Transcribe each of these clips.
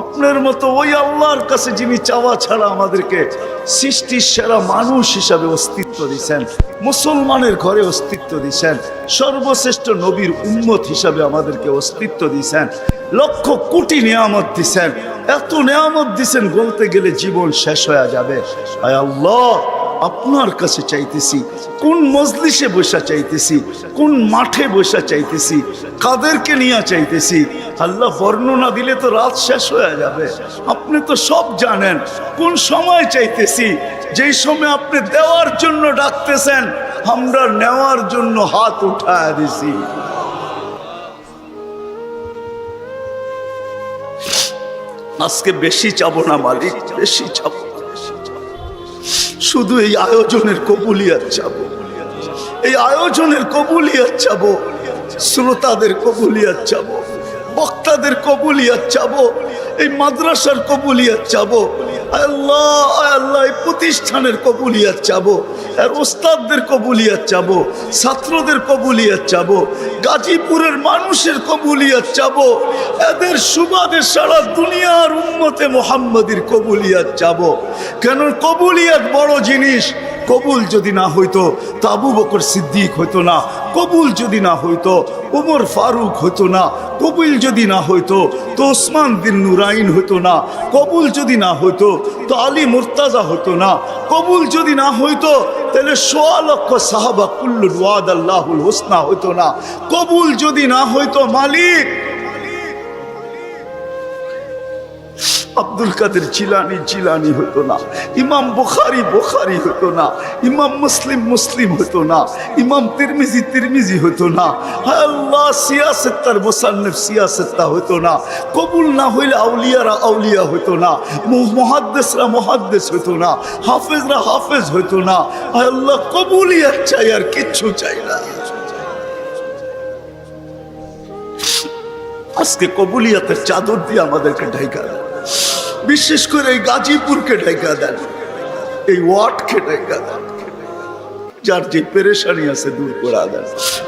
আপনার মতো ওই আল্লাহর কাছে যিনি চাওয়া ছাড়া আমাদেরকে সৃষ্টির সেরা মানুষ হিসাবে অস্তিত্ব দিয়েছেন, মুসলমানের ঘরে অস্তিত্ব দিয়েছেন, সর্বশ্রেষ্ঠ নবীর উম্মত হিসাবে আমাদেরকে অস্তিত্ব দিয়েছেন, লক্ষ কোটি নিয়ামত দিয়েছেন, এত নিয়ামত দিয়েছেন বলতে গেলে জীবন শেষ হয়ে যাবে। আয় আল্লাহ, আপনার কাছে চাইতেছি, কোন মজলিসে বসা চাইতেছি, কোন মাঠে বসা চাইতেছি, কাদেরকে নিয়ে চাইতেছি। আল্লাহ বর্ণনা দিলে তো রাত শেষ হয়ে যাবে। আপনি তো সব জানেন কোন সময় চাইতেছি, যেই সময় আপনি দেওয়ার জন্য ডাকতেছেন, আমরা নেওয়ার জন্য হাত উঠায় দিছি। আজকে বেশি চাবো না মালিক, বেশি চাবো, শুধু এই আয়োজনের কবুলিয়াত চাবো, এই আয়োজনের কবুলিয়াত চাবো, শ্রোতাদের কবুলিয়াত চাবো, বক্তাদের কবুলিয়াত চাবো, এই মাদ্রাসার কবুলিয়াত চাবো। আল্লাহ আল্লাহ, এই প্রতিষ্ঠানের কবুলিয়াত চাবো, আর ওস্তাদদের কবুলিয়াত চাবো, ছাত্রদের কবুলিয়াত চাবো, গাজীপুরের মানুষের কবুলিয়াত চাবো, এদের সুবাদে সারা দুনিয়ার উম্মতে মুহাম্মাদির কবুলিয়াত চাবো। কেন কবুলিয়াত বড় জিনিস। কবুল যদি না হইতো তো আবু বকর সিদ্দিক হইতো না, কবুল যদি না হইতো উমর ফারুক হইতো না, কবুল যদি না হইতো তো ওসমান বিন নুরাইন হইতো না, কবুল যদি না হইতো তো আলী মুর্তাজা হইতো না, কবুল যদি না হইতো তাহলে ১৬ লক্ষ সাহাবা কুল্লুল ওয়াদ আল্লাহুল হুসনা হইতো না, কবুল যদি না হইতো মালিক আব্দুল কাদের জিলানি জিলানি হতো না, ইমাম বুখারী বুখারী হতো না, ইমাম মুসলিম মুসলিম হতো না, ইমাম তিরমিজি তিরমিজি হতো না, আল্লাহ সিয়াসেত্তার মুসান্নিফ সিয়াসেত্তা হতো না, কবুল না হইলে আউলিয়ারা আউলিয়া হতো না, মুহাদ্দিসরা মুহাদ্দিস হতো না, হাফেজরা হাফেজ হতো না। আল্লাহ কবুলিয়াত চাই, আর কিচ্ছু চাই না। আজকে কবুলিয়াতের চাদর দিয়ে আমাদেরকে ঢাকা দেন, বিশেষ করে এই গাজীপুরকে ঢাকা দেন, এই ওয়ার্ডকে ঢাকা দেন, যার যে পেরেশানি আছে দূর করে দেন,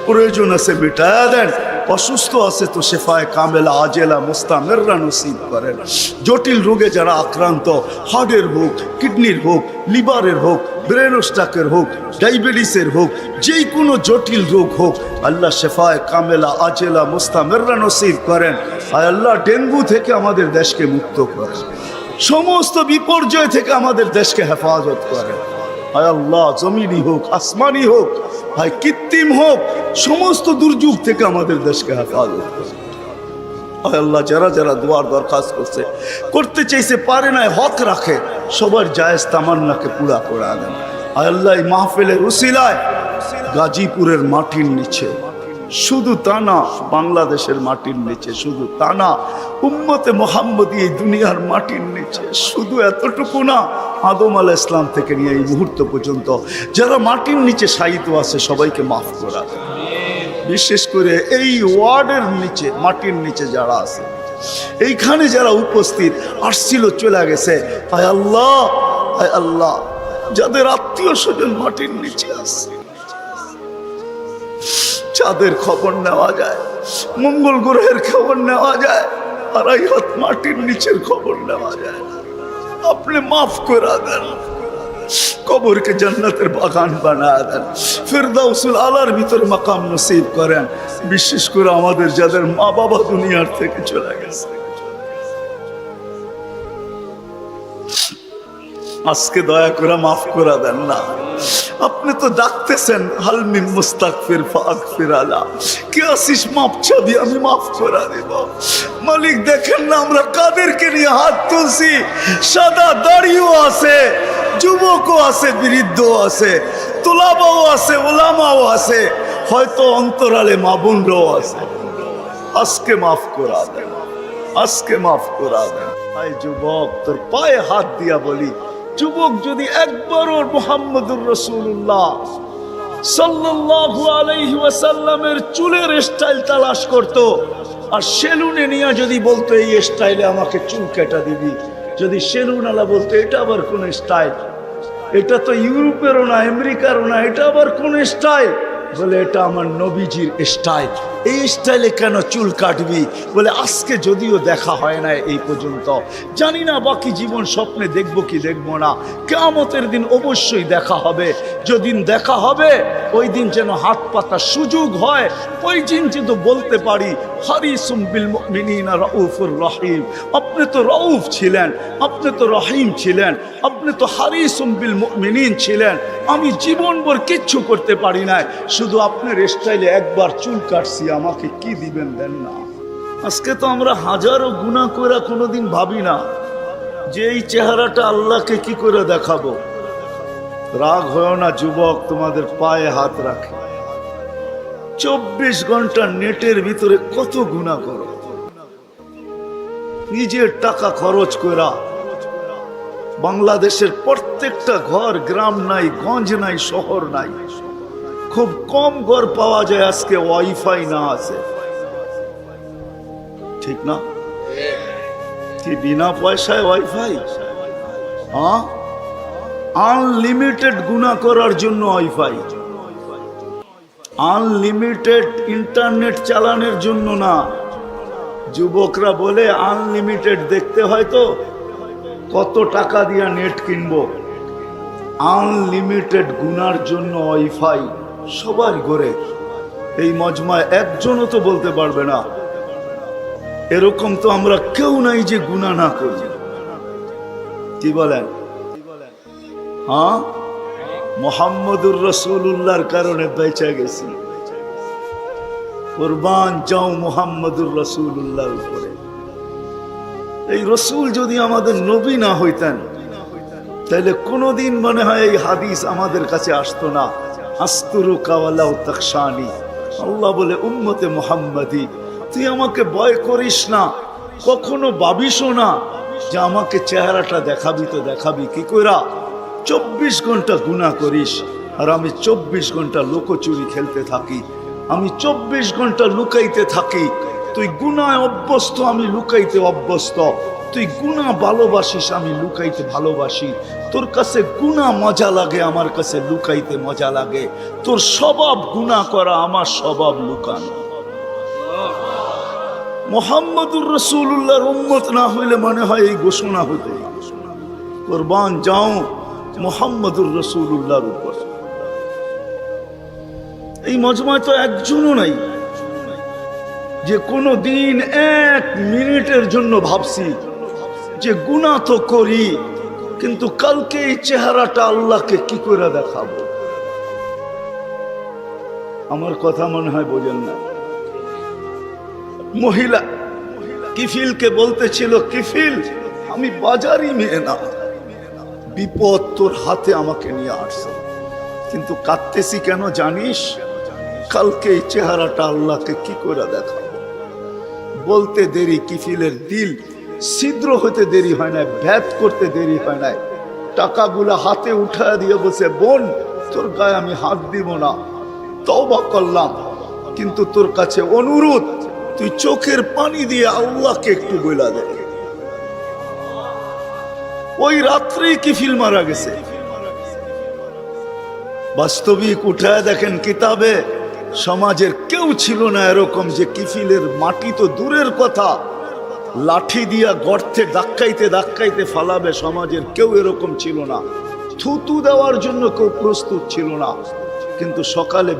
প্রয়োজন আছে মেটায়া দেন, অসুস্থ আছে তো শেফায়ে কামেলা আজেলা মুস্তামেররা নসিব করেন। জটিল রোগে যারা আক্রান্ত, হার্টের হোক, কিডনির হোক, লিভারের হোক, ব্রেন স্ট্রোকের হোক, ডায়াবেটিসের হোক, যেই কোনো জটিল রোগ হোক, আল্লাহ শেফায়ে কামেলা আজেলা মুস্তামেররা নসিব করেন। আর আল্লাহ ডেঙ্গু থেকে আমাদের দেশকে মুক্ত করেন, সমস্ত বিপর্যয় থেকে আমাদের দেশকে হেফাজত করেন। হায় আল্লাহ, জমিনি হোক, আসমানি হোক, হায় কৃত্রিম হোক, সমস্ত দুর্যোগ থেকে আমাদের দেশকে হেফাজত করেন। হায় আল্লাহ, যারা যারা দোয়ার দরখাস্ত করছে, করতে চাইছে, পারে না, হক রাখে, সবার জায়েজ তামান্নাকে পুরা করে দেন। হায় আল্লাহ, এই মাহফিলের উসিলায় গাজীপুরের মাটির নিচে, শুধু তা না বাংলাদেশের মাটির নিচে, শুধু তা না উম্মতে মুহাম্মদী এই দুনিয়ার মাটির নিচে, শুধু এতটুকু না, আদম আলাইহিস সালাম থেকে নিয়ে এই মুহূর্ত পর্যন্ত যারা মাটির নিচে শায়িত আছে সবাইকে মাফ করা দেন। বিশেষ করে এই ওয়ার্ডের নিচে, মাটির নিচে যারা আছে, এইখানে যারা উপস্থিত আসছিল, চলে গেছে, আয় আল্লাহ, আয় আল্লাহ, যাদের আত্মীয় স্বজন মাটির নিচে আছে, চাঁদের খবর নেওয়া যায়, মঙ্গল গ্রহের খবর নেওয়া যায়, আর এই হাত মাটির নিচের খবর নেওয়া যায়, আপনি মাফ করে দেন, কবরকে জান্নাতের বাগান বানায় দেন, ফিরদাউসুল আলার ভিতরে মাকাম নসিব করেন। বিশেষ করে আমাদের যাদের মা বাবা দুনিয়ার থেকে চলে গেছে, আজকে দয়া করে মাফ করে দেন না। আপনি তো ডাকতেছেন, হাল মিন মুস্তাগফির ফাগফির আলা, কে আসিস মাফ চাবি, আমি মাফ করে দেব। মালিক দেখেন না আমরা কাদেরকে নিয়ে হাত তুলছি, সাদা দাড়িও আছে, যুবকও আছে, বৃদ্ধও আছে, তোলাবাও আছে, ওলামাও আছে, হয়তো অন্তরালে মা বোনরাও আছে। আজকে মাফ করা দেন, আজকে মাফ করা দেন। আই যুবক, তোর পায়ে হাত দিয়া বলি, যুবক যদি একবারও মুহাম্মদুর রাসূলুল্লাহ সাল্লাল্লাহু আলাইহি ওয়াসাল্লামের চুলের স্টাইল তালাশ করত, আর সেলুনে নিয়ে যদি বলতো এই স্টাইলে আমাকে চুল কেটে দিবি, যদি সেলুন আলা বলতো এটা আবার কোন স্টাইল, এটা তো ইউরোপেরও না, আমেরিকারও না, এটা আবার কোন স্টাইল, বলে এটা আমার নবীজির স্টাইল, এই স্টাইলে কেন চুল কাটবি? বলে আজকে যদিও দেখা হয় না এই পর্যন্ত, জানি না বাকি জীবন স্বপ্নে দেখবো কি দেখবো না, কিয়ামতের দিন অবশ্যই দেখা হবে। যেদিন দেখা হবে ওই দিন যেন হাত পাতার সুযোগ হয়, ওই দিন যেন বলতে পারি হারিসুম বিল মুমিনিনা রাউফুর রহিম। আপনি তো রউফ ছিলেন, আপনি তো রহিম ছিলেন, আপনি তো হারিসুম বিল মুমিনিন ছিলেন। আমি জীবনভর কিচ্ছু করতে পারি না, শুধু আপনার স্টাইলে একবার চুল কাটছি, আমাকে কি দিবেন দেন না। আজকে তো আমরা হাজারো গুনাহ করে কোনোদিন ভাবি না যে এই চেহারাটা আল্লাহকে কি করে দেখাবো। রাগ হয় না যুবক, তোমাদের পায়ে হাত রাখে। 24 ঘন্টা নেটের ভিতরে কত গুনাহ করো, নিজের টাকা খরচ করা। বাংলাদেশের প্রত্যেকটা ঘর, গ্রাম নাই, গঞ্জ নাই, শহর নাই, খুব কম ঘর পাওয়া যায় আজকে ওয়াইফাই না আছে, ঠিক না? কি বিনা পয়সায় ওয়াইফাই? হ্যাঁ, আনলিমিটেড গুনাহ করার জন্য ওয়াইফাই, আনলিমিটেড ইন্টারনেট চালানোর জন্য না। যুবকরা বলে আনলিমিটেড দেখতে হয় তো কত টাকা দিয়া নেট কিনবো। আনলিমিটেড গুনার জন্য ওয়াইফাই সবার ঘরে। এই মজমায় একজনও তো বলতে পারবে না এরকম তো আমরা কেউ নাই যে গুনাহ না করি। কি বলেন? হ্যাঁ, মুহাম্মদুর রাসূলুল্লাহর কারণে বেঁচে গেছি। কুরবান যাও মুহাম্মদুর রাসূলুল্লাহর উপরে। এই রসুল যদি আমাদের নবী না হইতেন তাহলে কোনোদিন মনে হয় এই হাদিস আমাদের কাছে আসতো না। আস্তুরুকা ওয়ালাউ তাখশানি। আল্লাহ বলে উম্মতে মুহাম্মাদি, তুই আমাকে ভয় করিস না, কখনো ভাবিসও না যে আমাকে চেহারাটা দেখাবি। তো দেখাবি কি কইরা? 24 ঘন্টা গুনাহ করিস, আর আমি 24 ঘন্টা লুকোচুরি খেলতে থাকি, আমি 24 ঘন্টা লুকাইতে থাকি। তুই গুনায় অভ্যস্ত, আমি লুকাইতে অভ্যস্ত। তুই গুনাহ ভালোবাসিস, আমি লুকাইতে ভালোবাসি। তোর কাছে গুনাহ মজা লাগে, আমার কাছে লুকাইতে মজা লাগে। তোর স্বভাব গুনাহ করা, আমার স্বভাব লুকানো। মুহাম্মদুর রাসূলুল্লাহর উম্মত না হইলে মনে হয় এই ঘোষণা হতো না, কুরবান যাও মুহাম্মদুর রাসূলুল্লাহর উপর। এই মজমায় তো একজনও নাই যে কোনো দিন 1 মিনিটের জন্য ভাবছি যে গুনাহ তো করি, কিন্তু কালকে এই চেহারাটা আল্লাহকে কি করে দেখাবো। আমার কথা মনে হয় বোঝেন না। মহিলা কিফিলকে বলতেছিল, কিফিল আমি বাজারি মেয়ে না, বিপদ তোর হাতে আমাকে নিয়ে আসছে, কিন্তু কাঁদতেছি কেন জানিস? কালকে এই চেহারাটা আল্লাহকে কি করে দেখাবো। বলতে দেরি কিফিলের দিল ছিদ্র হতে দেরি হয় না, ভেদ করতে দেরি হয় না। টাকাগুলা হাতে উঠায় দিয়ে বসে, বোন তোর গায়ে আমি হাত দিব না, তওবা করলাম, কিন্তু তোর কাছে অনুরোধ, তুই চোখের পানি দিয়ে আল্লাহকে একটু বইলা দে। ওই রাত্রেই কিফিল মারা গেছে। বাস্তবিক উঠায় দেখেন কিতাবে, সমাজের কেউ ছিল না এরকম যে কিফিলের মাটি তো দূরের কথা, লাঠি দিয়া গর্তে ধাক্কাইতে ধাক্কাইতে ফালাবে, সমাজের কেউ এরকম ছিল না। থুতু দেওয়ার জন্য কেউ প্রস্তুত ছিল না। কিন্তু সকালে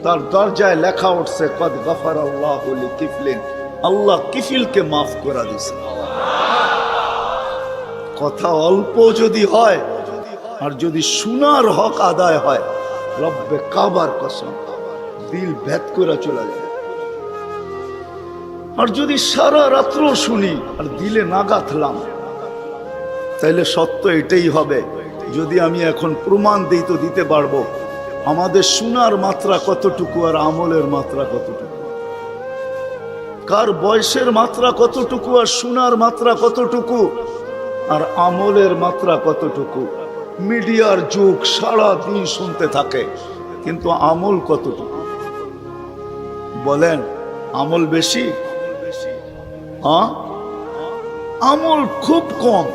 তার দরজায় লেখা উঠছে, কদ গফারাল্লাহু লিকিফলিন, আল্লাহ কিফিলকে মাফ করে দিয়েছে। কথা অল্প যদি হয় আর যদি শোনার হক আদায় হয়, রব্বে কাবার কসম দিল ভেদ করে চলে যায়। আর যদি সারা রাত্র শুনি আর দিলে না গাঁথলাম, তাইলে সত্য এটাই হবে। যদি আমি এখন প্রমাণ দিই তো দিতে পারবো আমাদের শোনার মাত্রা কতটুকু আর আমলের মাত্রা কতটুকু, কার বয়সের মাত্রা কতটুকু আর শোনার মাত্রা কতটুকু আর আমলের মাত্রা কতটুকু। মিডিয়ার যুগ, সারা দিন শুনতে থাকে, কিন্তু আমল কতটুকু বলেন? আমল বেশি? হ্যাঁ, আমল খুব কম,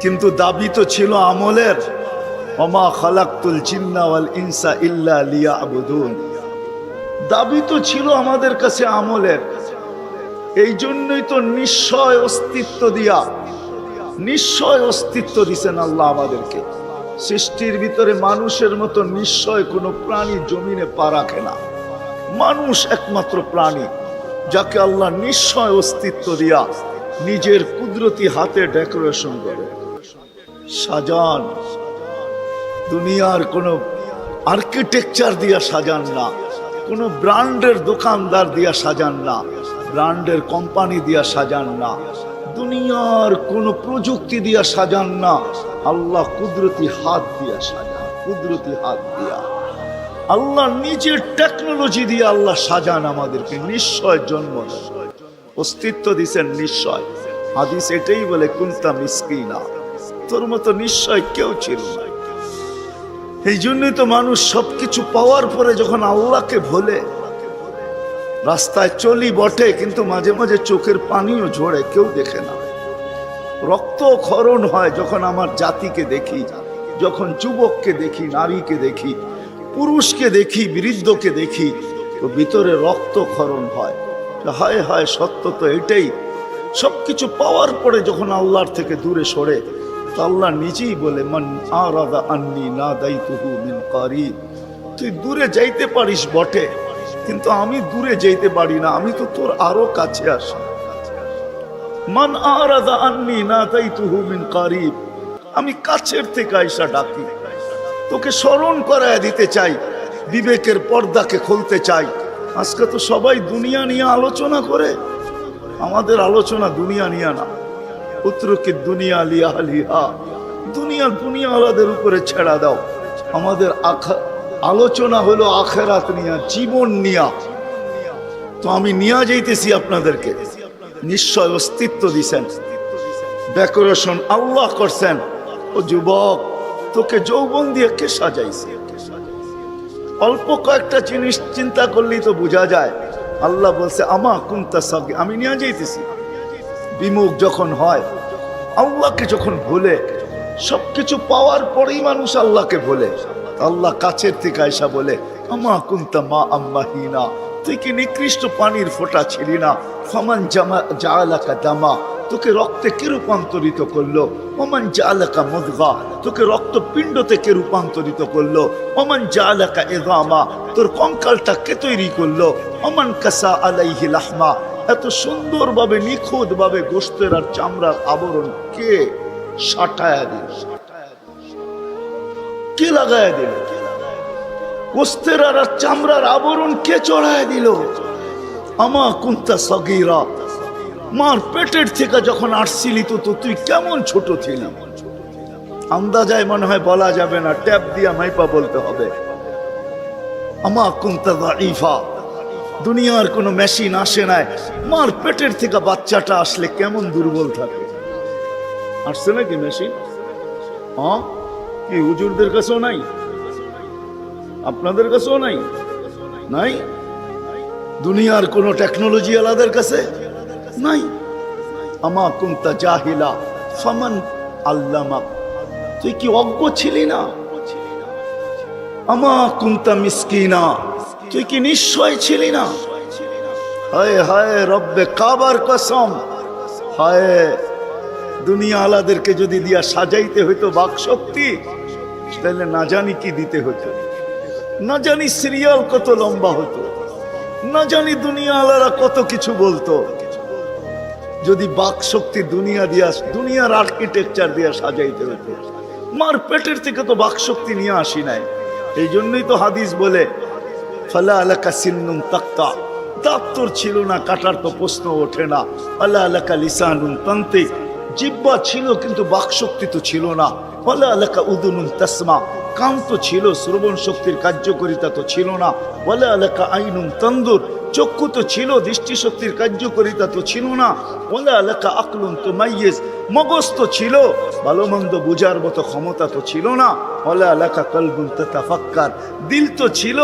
কিন্তু দাবি তো ছিল আমলের। ওমা খালাকতুল জিন্না ওয়াল ইনসা ইল্লা লিয়াবুদুন। দাবি তো ছিল আমাদের কাছে আমলের, এই জন্যই তো নিশ্চয় অস্তিত্ব দিয়া, নিশ্চয় অস্তিত্ব দিছেন আল্লাহ আমাদেরকে। সৃষ্টির ভিতরে মানুষের মতো নিশ্চয় কোনো প্রাণী জমিনে পা রাখে না। মানুষ একমাত্র প্রাণী যাকে আল্লাহ নিশ্চয় অস্তিত্ব দিয়া নিজের কুদরতি হাতে ডেকোরেশন করে সাজান। দুনিয়ার কোনো আর্কিটেকচার দিয়া সাজান না, কোনো ব্র্যান্ডের দোকানদার দিয়া সাজান না, ব্র্যান্ডের কোম্পানি দিয়া সাজান না, দুনিয়ার কোনো প্রযুক্তি দিয়া সাজান না। আল্লাহ কুদরতি হাত দিয়া সাজান, কুদরতি হাত দিয়া আল্লাহ নিজের টেকনোলজি দিয়ে আল্লাহ সাজান আমাদেরকে। নিশ্চয় জন্ম অস্তিত্ব দিছেন নিশ্চয়। হাদিস এটাই বলে কুনতা মিসকিনা, তোর মতো নিশ্চয় কেউ ছিল না। এই জন্যই তো মানুষ সবকিছু পাওয়ার পরে যখন আল্লাহকে ভোলে, রাস্তায় চলি বটে কিন্তু মাঝে মাঝে চোখের পানিও ঝরে, কেউ দেখে না। রক্ত ক্ষরণ হয় যখন আমার জাতিকে দেখি, যখন যুবককে দেখি, নারীকে দেখি, পুরুষকে দেখি, বৃদ্ধকে দেখি, তো ভিতরে রক্ত ক্ষরণ হয়। হায় হায়, সত্য তো এটাই। সবকিছু পাওয়ার পরে যখন আল্লাহর থেকে দূরে সরে, তো আল্লাহ নিজেই বলে মান আরাদা আন্নি নাদাইতুহু মিন কারিব। তুই দূরে যাইতে পারিস বটে কিন্তু আমি দূরে যাইতে পারি না, আমি তো তোর আরো কাছে আসি। মান আরাদা আন্নি নাদাইতুহু মিন কারিব, আমি কাছের থেকে আইসা ডাকি, তোকে স্মরণ করায় দিতে চাই, বিবেকের পর্দাকে খুলতে চাই। আজকে তো সবাই দুনিয়া নিয়ে আলোচনা করে, আমাদের আলোচনা দুনিয়া নিয়ে না। পুত্রকে দুনিয়া লিয়া লিহা, দুনিয়ার দুনিয়াওয়ালাদের উপরে ছেড়া দাও। আমাদের আলোচনা হলো আখেরাত নিয়া, জীবন নিয়া। তো আমি নিয়া যাইতেছি আপনাদেরকে। নিশ্চয় অস্তিত্ব দিছেন, ডেকোরেশন আল্লাহ করছেন। ও যুবক, তোকে যৌবন দিয়ে কে সাজাইছে? অল্প কয়েকটা জিনিস চিন্তা করলেই তো বোঝা যায়। আল্লাহ বলছে আমা কুনতা সাগি, আমি নিয়ে যাইতেছি। বিমুখ যখন হয়, আল্লাহকে যখন ভুলে, সবকিছু পাওয়ার পরেই মানুষ আল্লাহকে ভুলে, আল্লাহ কাছের থেকে আয়সা বলে আমা কুনতা মা আম্মাহিনা, তুই কি নিকৃষ্ট পানির ফোঁটা ছিলি না? ফামান জাআলাকা দামা, তোকে রক্তে কে রূপান্তরিত করলো? ওমান জাআলাকা মুদগা, তোকে রক্তপিণ্ডতে কে রূপান্তরিত করলো? ওমান জাআলাকা ইযামা, তোর কঙ্কালটা কে তৈরি করলো? ওমান কাসা আলাইহি লাহমা, এত সুন্দরভাবে নিখুঁতভাবে গোশতের আর চামড়ার আবরণ কে সাটায়া দিল? কে লাগায়া দিল? গোশতের আর চামড়ার আবরণ কে চড়ায়া দিল? আমা কুনতা সাগীরা, মার পেটের থেকে যখন আসছিলি তো তুই কেমন ছোট ছিলি? আন্দাজায় মনে হয় বলা যাবে না, ট্যাপ দিয়া মাইপা বলতে হবে। আমা কুনতা দাঈফা, দুনিয়ার কোনো মেশিন আসে নাই, মার পেটের থেকে বাচ্চাটা আসলে কেমন দুর্বল থাকে। আসছে নাকি মেশিন? হ্যাঁ, কি হুজুরদের কাছেও নাই? আপনাদের কাছেও নাই? নাই? দুনিয়ার কোনো টেকনোলজি আলাদের কাছে নাই। আমা কুনতা জাহিলা ফামান আল্লামাক, তুই কি অজ্ঞ ছিলি না? আমা কুনতা মিসকিনা, তুই কি নিশ্চয় ছিলি না? হায় হায় রব্বে কাবার কসম, হায় দুনিয়া আলাদেরকে যদি দিয়া সাজাইতে হইতো বাক শক্তি, তাহলে না জানি কি দিতে হতো, না জানি সিরিয়াল কত লম্বা হতো, না জানি দুনিয়া আলারা কত কিছু বলতো। যদি বাক শক্তি দুনিয়া দিয়া, দুনিয়ার আর্কিটেকচার দিয়া সাজাইতে হতো। মার পেটের থেকে তো বাক শক্তি নিয়ে আসি নাই। এই জন্যই তো হাদিস বলে ফালা আলাকা সিন্নুন তাক্তা, দাঁত তোর ছিল না, কাটার তো প্রশ্ন ওঠে না। আলা আলাকা লিসানুন তান্তিক, জিহ্বা ছিল কিন্তু বাক শক্তি তো ছিল না। ফালা আলাকা উদুনুন তাসমা, কান তো ছিল, শ্রবণ শক্তির কার্যকারিতা তো ছিল না। ওয়ালা আলাকা আইনুন তানদুর, চক্ষু তো ছিল, দৃষ্টিশক্তির কার্যকারিতা তো ছিল না। ওয়ালা আলাকা আকলুন তুমাইয়িজ, মগজ তো ছিল, ভালো মন্দ বুঝার মতো ক্ষমতা তো ছিল না। ওয়ালা আলাকা কলবুন তাতাফাক্কার, দিল তো ছিল,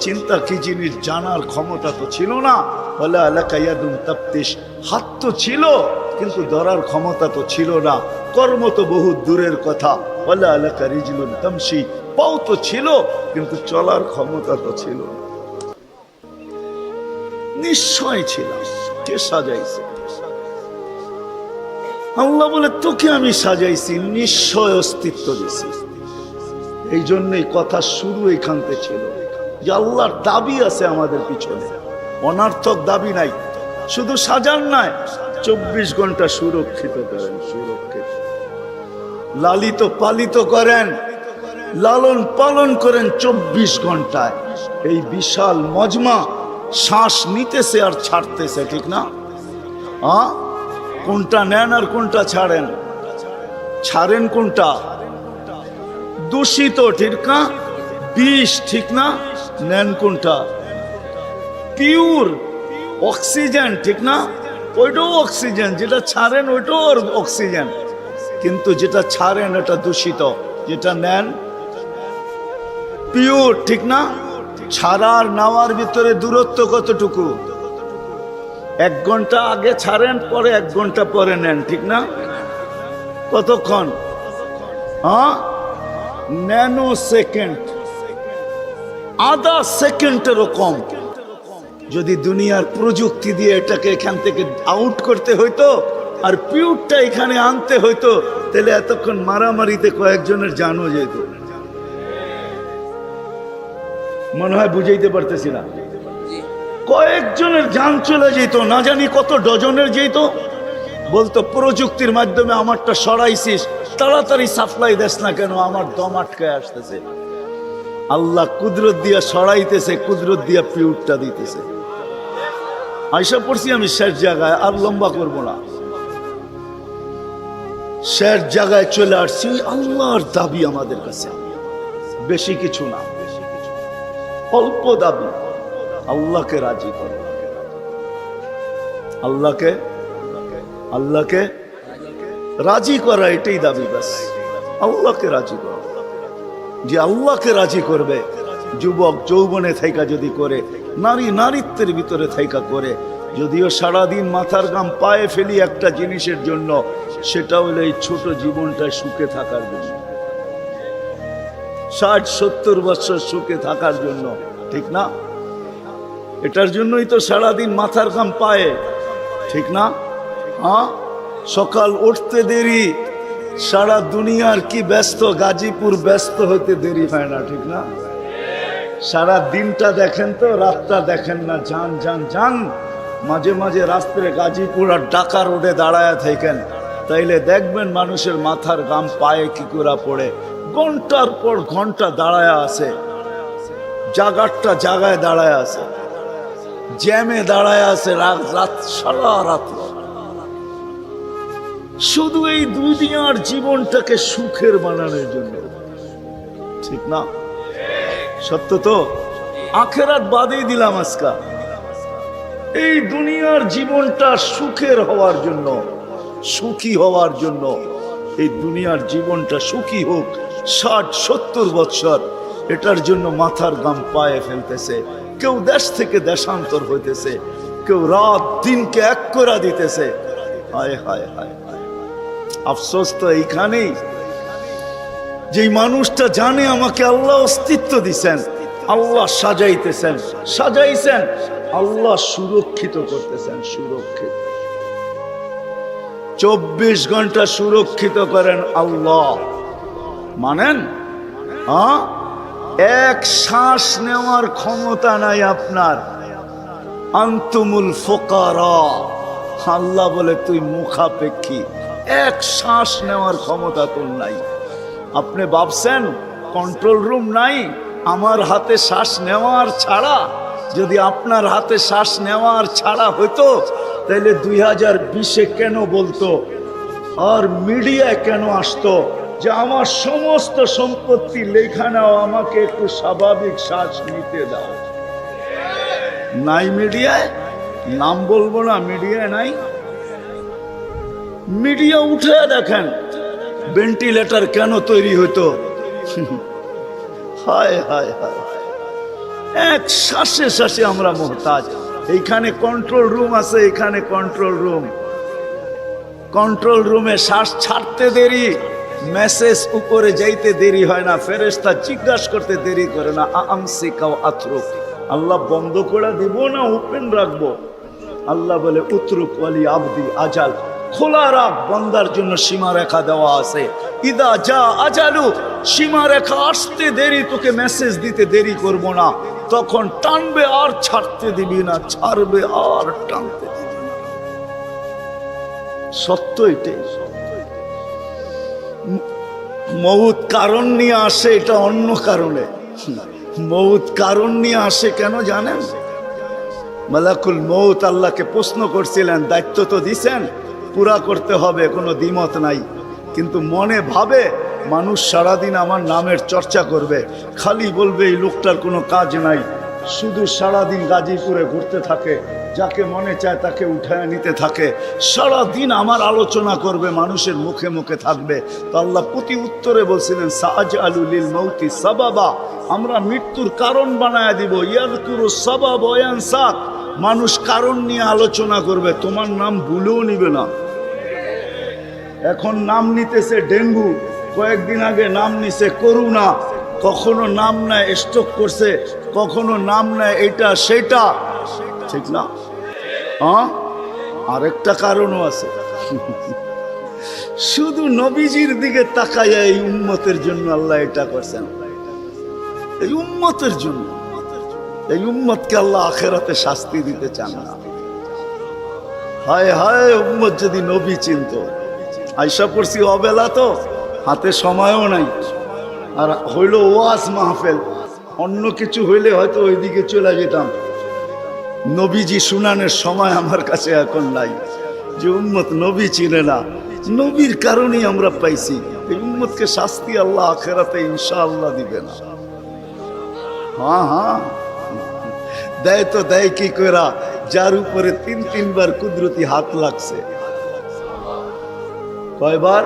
চিন্তা কি জিনিস জানার ক্ষমতা তো ছিল না। ওয়ালা আলাকা ইয়াদুন তাফতিশ, হাত তো ছিল কিন্তু ধরার ক্ষমতা তো ছিল না। কর্ম তো বহু দূরের কথা, ওয়ালা লাকা রিজলুন তামশি, পাও তো ছিল কিন্তু চলার ক্ষমতা তো ছিল না। নিশ্চয় ছিল, কে সাজাইছে? আল্লাহ বলে তোকে আমি সাজাইছি, নিশ্চয় অস্তিত্ব দিছি। এই জন্যই কথা শুরু এখান থেকে ছিল যে আল্লাহর দাবি আছে আমাদের পিছনে, অনার্থক দাবি নাই। শুধু সাজান নাই, 24 ঘন্টা সুরক্ষিত করেন, সুরক্ষিত লালিত পালিত করেন, লালন পালন করেন 24 ঘন্টায়। এই বিশাল মজমা শ্বাস নিতেছে আর ছাড়তেছে, ঠিক না? কোনটা নেন আর কোনটা ছাড়েন? ছাড়েন কোনটা? দূষিত, ঠিক না? বিষ, ঠিক না? নেন কোনটা? পিওর অক্সিজেন, ঠিক না? ওইটাও অক্সিজেন, যেটা ছাড়েন ওইটাও অক্সিজেন। কিন্তু যেটা ছাড়েন এটা দূষিত, যেটা নেন পিওর, ঠিক না? ছাড়ার নেওয়ার ভিতরে দূরত্ব কতটুকু? 1 ঘন্টা আগে ছাড়েন, পরে 1 ঘন্টা পরে নেন, ঠিক না? কতক্ষণ? ন্যানো সেকেন্ড, আধা সেকেন্ডেরও কম। যদি দুনিয়ার প্রযুক্তি দিয়ে এটাকে এখান থেকে আউট করতে হইতো আর পিউরটা এখানে আনতে হইতো, তাহলে এতক্ষণ মারামারিতে কয়েকজনের জানও যেত। মনে হয় বুঝাইতে পারতেছি না? কয়েকজনের জান চলে যেত, না জানি কত ডজনের যেত। বলতো প্রযুক্তির মাধ্যমে আমারটা সরাইছিস, তাড়াতাড়ি সাপ্লাই দেস না কেন, আমার দম আটকে আসতেছে। আল্লাহ কুদরত দিয়া সরাইতেছে, কুদরত দিয়া পিউরটা দিতেছে। আয়সা পড়ছি আমি শেষ জায়গায়, আর লম্বা করবো না। শেষ জায়গায় চলে আসছি। আল্লাহর দাবি আমাদের কাছে বেশি কিছু না, অল্প দাবি। আল্লাহকে রাজি করো, আল্লাহকে রাজি করা, এটাই দাবি। ব্যাস আল্লাহকে রাজি করো। যে আল্লাহকে রাজি করবে, যুবক যৌবনে থাইকা যদি করে, নারী নারীত্বের ভিতরে থাইকা করে, যদিও সারাদিন মাথার ঘাম পায়ে ফেলি একটা জিনিসের জন্য, সেটা হলো এই ছোট জীবনটায় সুখে থাকার জন্য, 60-70 বছর সুখে থাকার জন্য, ঠিক না? এটার জন্যই তো সারাদিন মাথার ঘাম পায়ে, ঠিক না? সকাল উঠতে দেরি, সারা দুনিয়ার কি ব্যস্ত, গাজীপুর ব্যস্ত হতে দেরি হয় না, ঠিক না? সারা দিনটা দেখেন তো, রাতটা দেখেন না। যান যান যান, মাঝে মাঝে রাস্তায় গাজীপুর আর ঢাকা রোডে দাঁড়ায় থাকেন, তাইলে দেখবেন মানুষের মাথার ঘাম পায়ে কি করে পড়ে। ঘন্টার পর ঘন্টা দাঁড়ায় আছে, জাগারটা জাগায় দাঁড়ায় আছে, জ্যামে দাঁড়ায় আছে, রাত সারা রাত। শুধু এই দুনিয়ার জীবনটাকে সুখের বানানোর জন্য, ঠিক না? সত্য তো? আখেরাত বাদেই দিলাম আজকা। এই দুনিয়ার জীবনটা সুখের হওয়ার জন্য, সুখী হওয়ার জন্য, এই দুনিয়ার জীবনটা সুখী হোক 60-70 বছর, এটার জন্য মাথার ঘাম পায়ে ফেলতেছে। কেউ দেশ থেকে দেশান্তর হইতেছে, কেউ রাত দিনকে এক করে দিতেছে। হায় হায় হায়, আফসোস তো এইখানেই, যেই মানুষটা জানে আমাকে আল্লাহ অস্তিত্ব দিছেন, আল্লাহ সাজাইছেন, আল্লাহ সুরক্ষিত করতেছেন, সুরক্ষিত 24 ঘন্টা সুরক্ষিত করেন আল্লাহ। মানেন? এক শ্বাস নেওয়ার ক্ষমতা নাই আপনার। আনতুমুল ফুকারা, আল্লাহ বলে তুই মুখাপেক্ষী, এক শ্বাস নেওয়ার ক্ষমতা তোর নাই। আপনি ভাবছেন কন্ট্রোল রুম নাই? আমার হাতে শ্বাস নেওয়ার ছাড়া, যদি আপনার হাতে শ্বাস নেওয়ার ছাড়া হইতো, তাহলে 2020-এ কেন বলতো আর মিডিয়ায় কেন আসতো যে আমার সমস্ত সম্পত্তি লেখা নাও, আমাকে একটু স্বাভাবিক শ্বাস নিতে দাও? নাই মিডিয়ায়, নাম বলবো না, মিডিয়ায় নাই। মিডিয়া উঠে দেখেন ভেন্টিলেটর কেন তৈরি হতো। হায় হায় হায়, এক শ্বাসে শ্বাসে আমরা মোহতাজ। এইখানে কন্ট্রোল রুম আছে, এখানে কন্ট্রোল রুমে শ্বাস ছাড়তে দেরি, মেসেজ উপরে যাইতে দেরি হয় না, ফেরেশতা জিজ্ঞাসা করতে দেরি করে না, আমসিকা ওয়া আতরুক, আল্লাহ বন্ধ করে দিব না ওপেন রাখবো? আল্লাহ বলে উতরুক ওয়ালি আবদি আজাল, খোলা রাখ, বান্দার জন্য সীমারেখা দেওয়া আছে। ইদা যা আজালু, সীমারেখা আসতে দেরি, তোকে মেসেজ দিতে দেরি করব না, তখন টানবে আর ছাড়তে দিবি না, ছাড়বে আর টানতে দিবি না। সত্য এটাই। মউত কারণ নিয়ে আসে, এটা অন্য কারণে। মউত কারণ নিয়ে আসে কেন জানেন? মালাকুল মউত আল্লাহকে প্রশ্ন করছিলেন, দায়িত্ব তো দিছেন, পুরা করতে হবে, কোনো দ্বিমত নাই, কিন্তু মনে ভাবে মানুষ সারাদিন আমার নামের চর্চা করবে, খালি বলবে এই লোকটার কোনো কাজ নাই, শুধু সারাদিন গাজীপুরে ঘুরতে থাকে, যাকে মনে চায় তাকে উঠায় নিতে থাকে, সারাদিন আমার আলোচনা করবে, মানুষের মুখে মুখে থাকবে। তো আল্লাহ প্রতি উত্তরে বলছিলেন, সাআজআলু লিল মাউতি সাবাবা, আমরা মৃত্যুর কারণ বানায় দিব, ইয়াযকুরু সাবাব ওয়া ইয়ানসা, মানুষ কারণ নিয়ে আলোচনা করবে, তোমার নাম ভুলেও নিবে না। এখন নাম নিতেছে ডেঙ্গু, কয়েকদিন আগে নাম নিছে করোনা, কখনো নাম নেয় স্ট্রোক করছে, কখনো নাম নেয় এটা সেটা, ঠিক না? হ্যাঁ, আরেকটা কারণও আছে। শুধু নবীজির দিকে তাকাইয়া এই উম্মতের জন্য আল্লাহ এটা করছেন, এই উম্মতের জন্য। এই উম্মতকে আল্লাহ আখেরাতে শাস্তি দিতে চান না। হায় হায়, উম্মত যদি নবী চিনত। আয়সা পড়ছি অবেলা, তো হাতে সময়ও নাই, আর হইল ওয়াজ মাহফিল, অন্য কিছু হইলে হয়তো ওইদিকে চলে যেতাম। নবীজি শুনানের সময় আমার কাছে এখন নাই, যে উম্মত নবী চিনে না। নবীর কারণেই আমরা পাইছি। এই উম্মতকে শাস্তি আল্লাহ আখেরাতে ইনশাআল্লাহ দিবে না। হ্যাঁ হ্যাঁ, দেয় তো দেয় কি করা, যার উপরে তিনবার কুদরতি হাত লাগছে। কয়বার?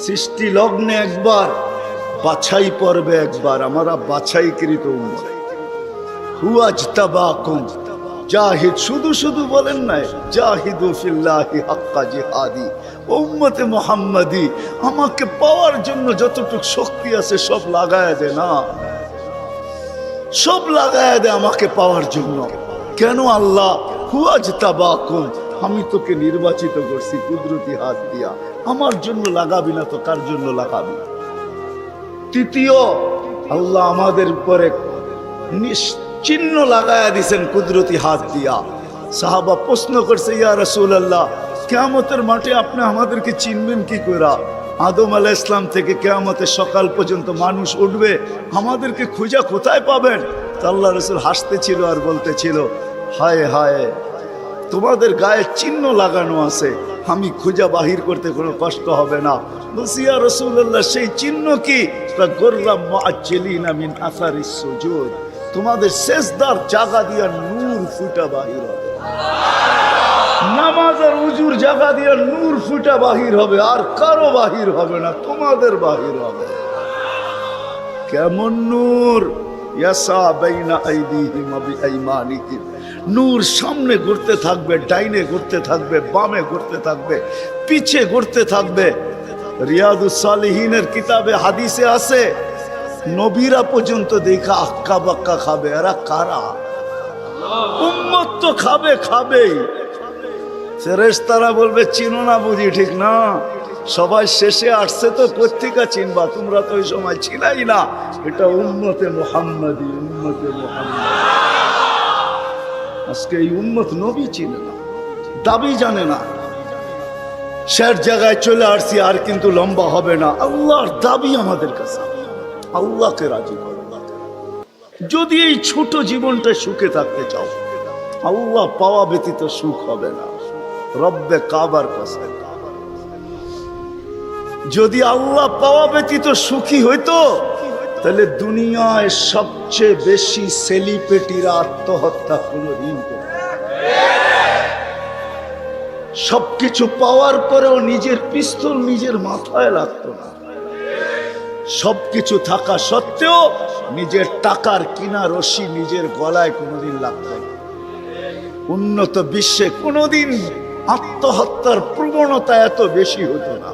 সৃষ্টি লগ্নে একবার, বাছাই পর্বে একবার। আমরা বাছাইকৃত উম্মত। হুয়াজতাবাকুম, জাহিদ, শুধু শুধু বলেন নাই, জাহিদু ফিল্লাহি হাক্কা জিহাদি, উম্মতে মুহাম্মাদি, আমাকে পাওয়ার জন্য যতটুকু শক্তি আছে সব লাগায় দে না, সব লাগায় দে আমাকে পাওয়ার জন্য। কেন আল্লাহ? হুয়াজতাবাকুম, আমি তোকে নির্বাচিত করছি কুদরতি হাত দিয়া, আমার জন্য লাগাবি না তো কার জন্য লাগাবি? তৃতীয়, আল্লাহ আমাদের উপরে চিহ্ন লাগায়া দিছেন কুদরতি হাত দিয়া। সাহাবা প্রশ্ন করছে, ইয়া রাসূলুল্লাহ, কিয়ামতের মাঠে আপনি আমাদেরকে চিনবেন কি করে? আদম আলাইহিস সালাম থেকে কিয়ামতের সকাল পর্যন্ত মানুষ উঠবে, আমাদেরকে খুঁজা কোথায় পাবেন? তো আল্লাহ রাসূল হাসতেছিল আর বলতেছিল, হায় হায়, তোমাদের গায়ে চিহ্ন লাগানো আছে, আমি খুঁজা বাহির করতে কোনো কষ্ট হবে না। বলছি, ইয়া রাসূলুল্লাহ, সেই চিহ্ন কি? গোররাম মুআজ্জিলিনা মিন আসারিস সুজুদ, তোমাদের সেজদার জায়গা দিয়া নূর ফুটা বাহির হবে, নামাজ আর উজুর জায়গা দিয়া নূর ফুটা বাহির হবে, আর কারো বাহির হবে না, তোমাদের বাহির হবে। কেমন নূর? ইয়াসা বাইনা আইদিহিম ওয়া বিআইমানিহিম, নূর সামনে ঘুরতে থাকবে, ডাইনে ঘুরতে থাকবে, বামে ঘুরতে থাকবে, পিছে ঘুরতে থাকবে। রিয়াদুস সালিহিনের কিতাবে হাদিসে আছে, নবীরা পর্যন্ত দেখা আক্কা বাক্কা খাবে। এরা কারা? উম্মত তো খাবে, খাবেই। ফেরেশতারা বলবে, চিনো না বুঝি? ঠিক না, সবাই শেষে আসছে তো কোত্থেকে চিনবা? তোমরা তো ওই সময় ছিলাই না। এটা উম্মতে মুহাম্মাদি, উম্মতে মুহাম্মাদি। আজকে এই উম্মত নবী চিনে না, দাবি জানে না। শেষ জায়গায় চলে আসছি, আর কিন্তু লম্বা হবে না। আল্লাহর দাবি আমাদের কাছে, আল্লাহকে রাজি করো। যদি এই ছোট জীবনটা সুখে থাকতে চাও, আল্লাহ পাওয়া ব্যতীত সুখ হবে না। রব্বে কাবার কসম, যদি আল্লাহ পাওয়া ব্যতীত সুখী হইতো, তাহলে দুনিয়ায় সবচেয়ে বেশি সেলিব্রিটিরা আত্মহত্যা কোনদিন করত। সবকিছু পাওয়ার পরেও নিজের পিস্তল নিজের মাথায় লাগতো না। সবকিছু থাকা সত্ত্বেও নিজের টাকার কিনা রশি নিজের গলায় কোনোদিন লাগতো না। উন্নত বিশ্বে কোনোদিন আত্মহত্যার প্রবণতা এত বেশি হতো না।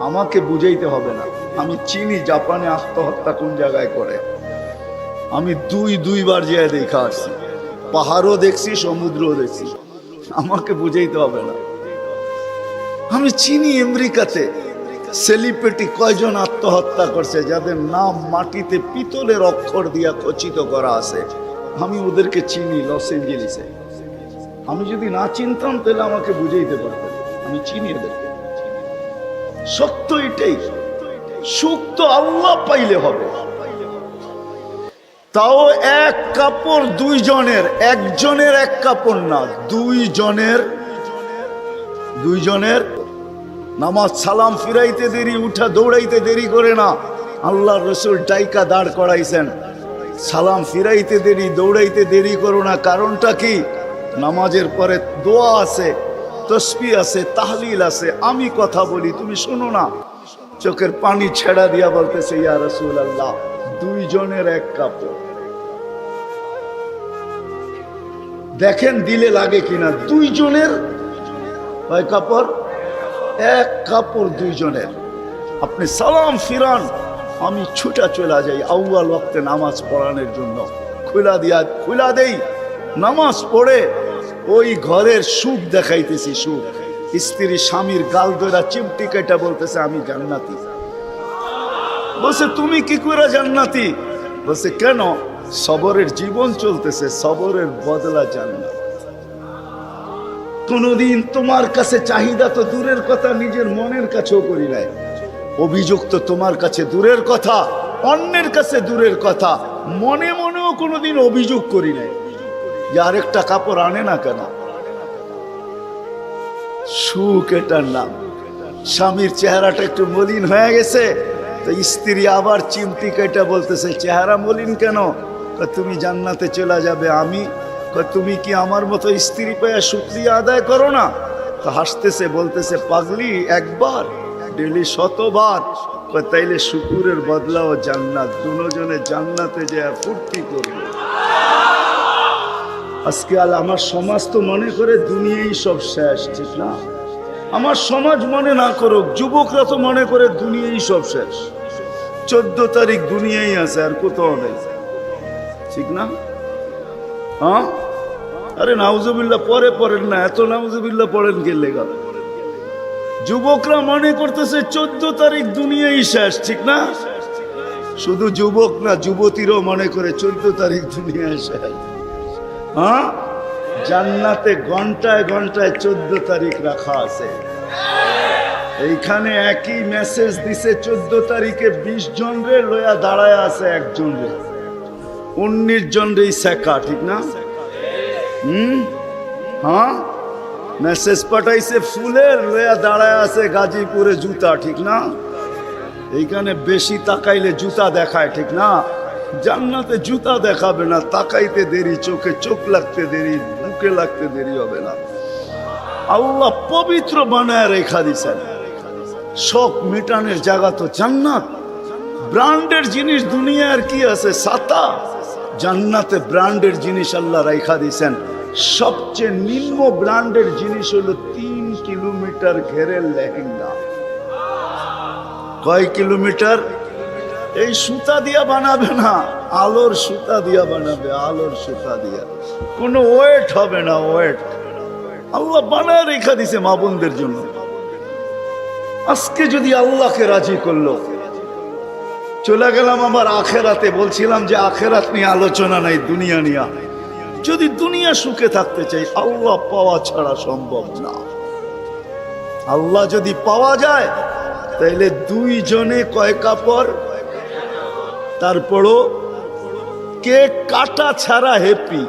আমাকে বুঝাইতে হবে না, আমি চিনি জাপানে আত্মহত্যা কোন জায়গায় করে। আমি দুইবার যেয়ে দেখা আসছি, পাহাড়ও দেখছি, সমুদ্রও দেখছি। আমাকে বুঝাইতে হবে না, আমি চিনি আমেরিকাতে সেলিব্রিটি কয়জন আত্মহত্যা করছে যাদের নাম মাটিতে পিতলের অক্ষর দিয়া খচিত করা আছে। আমি ওদেরকে চিনি লস এঞ্জেলিসে। আমি যদি না চিনতাম তাহলে আমাকে বুঝাইতে পারতেন, আমি চিনি ওদেরকে। সত্য এটাই, সুখ তো আল্লাহ পাইলে হবে। তাও এক কাপড় দুইজনের, একজনের এক কাপড় না, দুইজনের। নামাজ সালাম ফিরাইতে দেরি, উঠা দৌড়াইতে দেরি করে না। আল্লাহ রসুল ডাইকা দাঁড় করাইছেন, সালাম ফিরাইতে দেরি, দৌড়াইতে দেরি করো না। কারণটা কি? নামাজের পরে দোয়া আছে, তসবিহ আছে, তাহলিল আছে। আমি কথা বলি, তুমি শোনো না। চোখের পানি ছেড়া দিয়া বলতেছে, ইয়া রাসূলুল্লাহ, দুইজনের এক কাপড়। দেখেন দিলে লাগে কিনা। দুইজনের কয় কাপড়? এক কাপড় দুইজনের। আপনি সালাম ফিরান, আমি ছুটা চলে যাই আউয়াল ওয়াক্তে নামাজ পড়ানোর জন্য। খুলা দেই, নামাজ পড়ে ওই ঘরের সুখ দেখাইতেছি। সুখ, স্ত্রী স্বামীর গাল ধরা চিমটি কেটে বলতেছে, আমি জান্নাতি। বলছে, তুমি কি করে জান্নাতি? বলছে, কেন? সবরের জীবন চলতেছে, সবরের বদলা জান্নাত। কোনদিন তোমার কাছে চাহিদা তো দূরের কথা, নিজের মনের কাছেও করি নাই। অভিযোগ তো তোমার কাছে দূরের কথা, অন্যের কাছে দূরের কথা, মনে মনেও কোনোদিন অভিযোগ করি নাই যে আরেকটা কাপড় আনে না কেন। সুখ এটার নাম। স্বামীর চেহারাটা একটু মলিন হয়ে গেছে, তো স্ত্রী আবার চিমটি কেটে বলতেছে, চেহারা মলিন কেন? তুমি জান্নাতে চলে যাবে। আমি তুমি কি আমার মতো স্ত্রী পেয়ে শুকরিয়া আদায় করো না? তো হাসতেছে, বলতেছে, পাগলি, একবার ডেলি 100বার। তাইলে শুকুরের বদলাও জান্নাত। দুজনে জান্নাতে যে ফুর্তি করবে। আজকে আমার সমাজ তো মনে করে দুনিয়াই সব শেষ, ঠিক না? আমার সমাজ মনে না করুক, যুবকরা তো মনে করে দুনিয়াই সব শেষ। 14 তারিখ দুনিয়াই আছে, আর কোথাও নেই, ঠিক না? হ্যাঁ, আরে নাউজুবিল্লাহ পরে পড়েন না, এত নাউজুবিল্লাহ পড়েন কে লেগা? যুবকরা মনে করতেছে 14 তারিখ দুনিয়াই শেষ, ঠিক না? শুধু যুবক না, যুবতীরাও মনে করে 14 তারিখ দুনিয়াই শেষ। হ্যাঁ, জান্নাতে ঘন্টায় ঘন্টায় 14 তারিখ রাখা আছে। এইখানে একই মেসেজ দিছে, 14 তারিখে 20 জন রে লয়া দাঁড়ায় আছে, একজন রে 19 জন রে শেখা, ঠিক না? হ্যাঁ, মেসেজ পাঠাইছে ফুলের, লয়া দাঁড়ায় আছে গাজীপুরে জুতা, ঠিক না? এইখানে বেশি তাকাইলে জুতা দেখায়, ঠিক না? জান্নাতে জুতা দেখাবে না, তাকাইতে দেরি, চোখে চোখ লাগতে দেরি, বুকে লাগতে দেরি হবে না। আল্লাহ পবিত্র বানায় রেখা দিছেন। শখ মেটানোর জায়গা তো জান্নাত। ব্র্যান্ডের জিনিস দুনিয়ার কি আছে? ছাতা। জান্নাতে ব্র্যান্ডের জিনিস আল্লাহ রেখা দিছেন। সবচেয়ে নিম্ন ব্র্যান্ডের জিনিস হলো 3 কিলোমিটার ঘেরের লেহেঙ্গা। কয় কিলোমিটার? এই সুতা দিয়া বানাবে না, আলোর সুতা দিয়া বানাবে, আলোর সুতা দিয়া। কোনো ওয়েট হবে না, ওয়েট। আল্লাহ বানায় রেখা দিছে মা বোনদের জন্য। আজকে যদি আল্লাহকে রাজি করলো, চলে গেলাম আমার আখেরাতে। বলছিলাম যে আখেরাত নিয়ে আলোচনা নাই, দুনিয়া নিয়ে। যদি দুনিয়া সুখে থাকতে চাই, আল্লাহ পাওয়া ছাড়া সম্ভব না। আল্লাহ যদি পাওয়া যায়, তাইলে দুইজনে কয় কাপড়? তারপরও কেক কাটা ছাড়া হ্যাপি।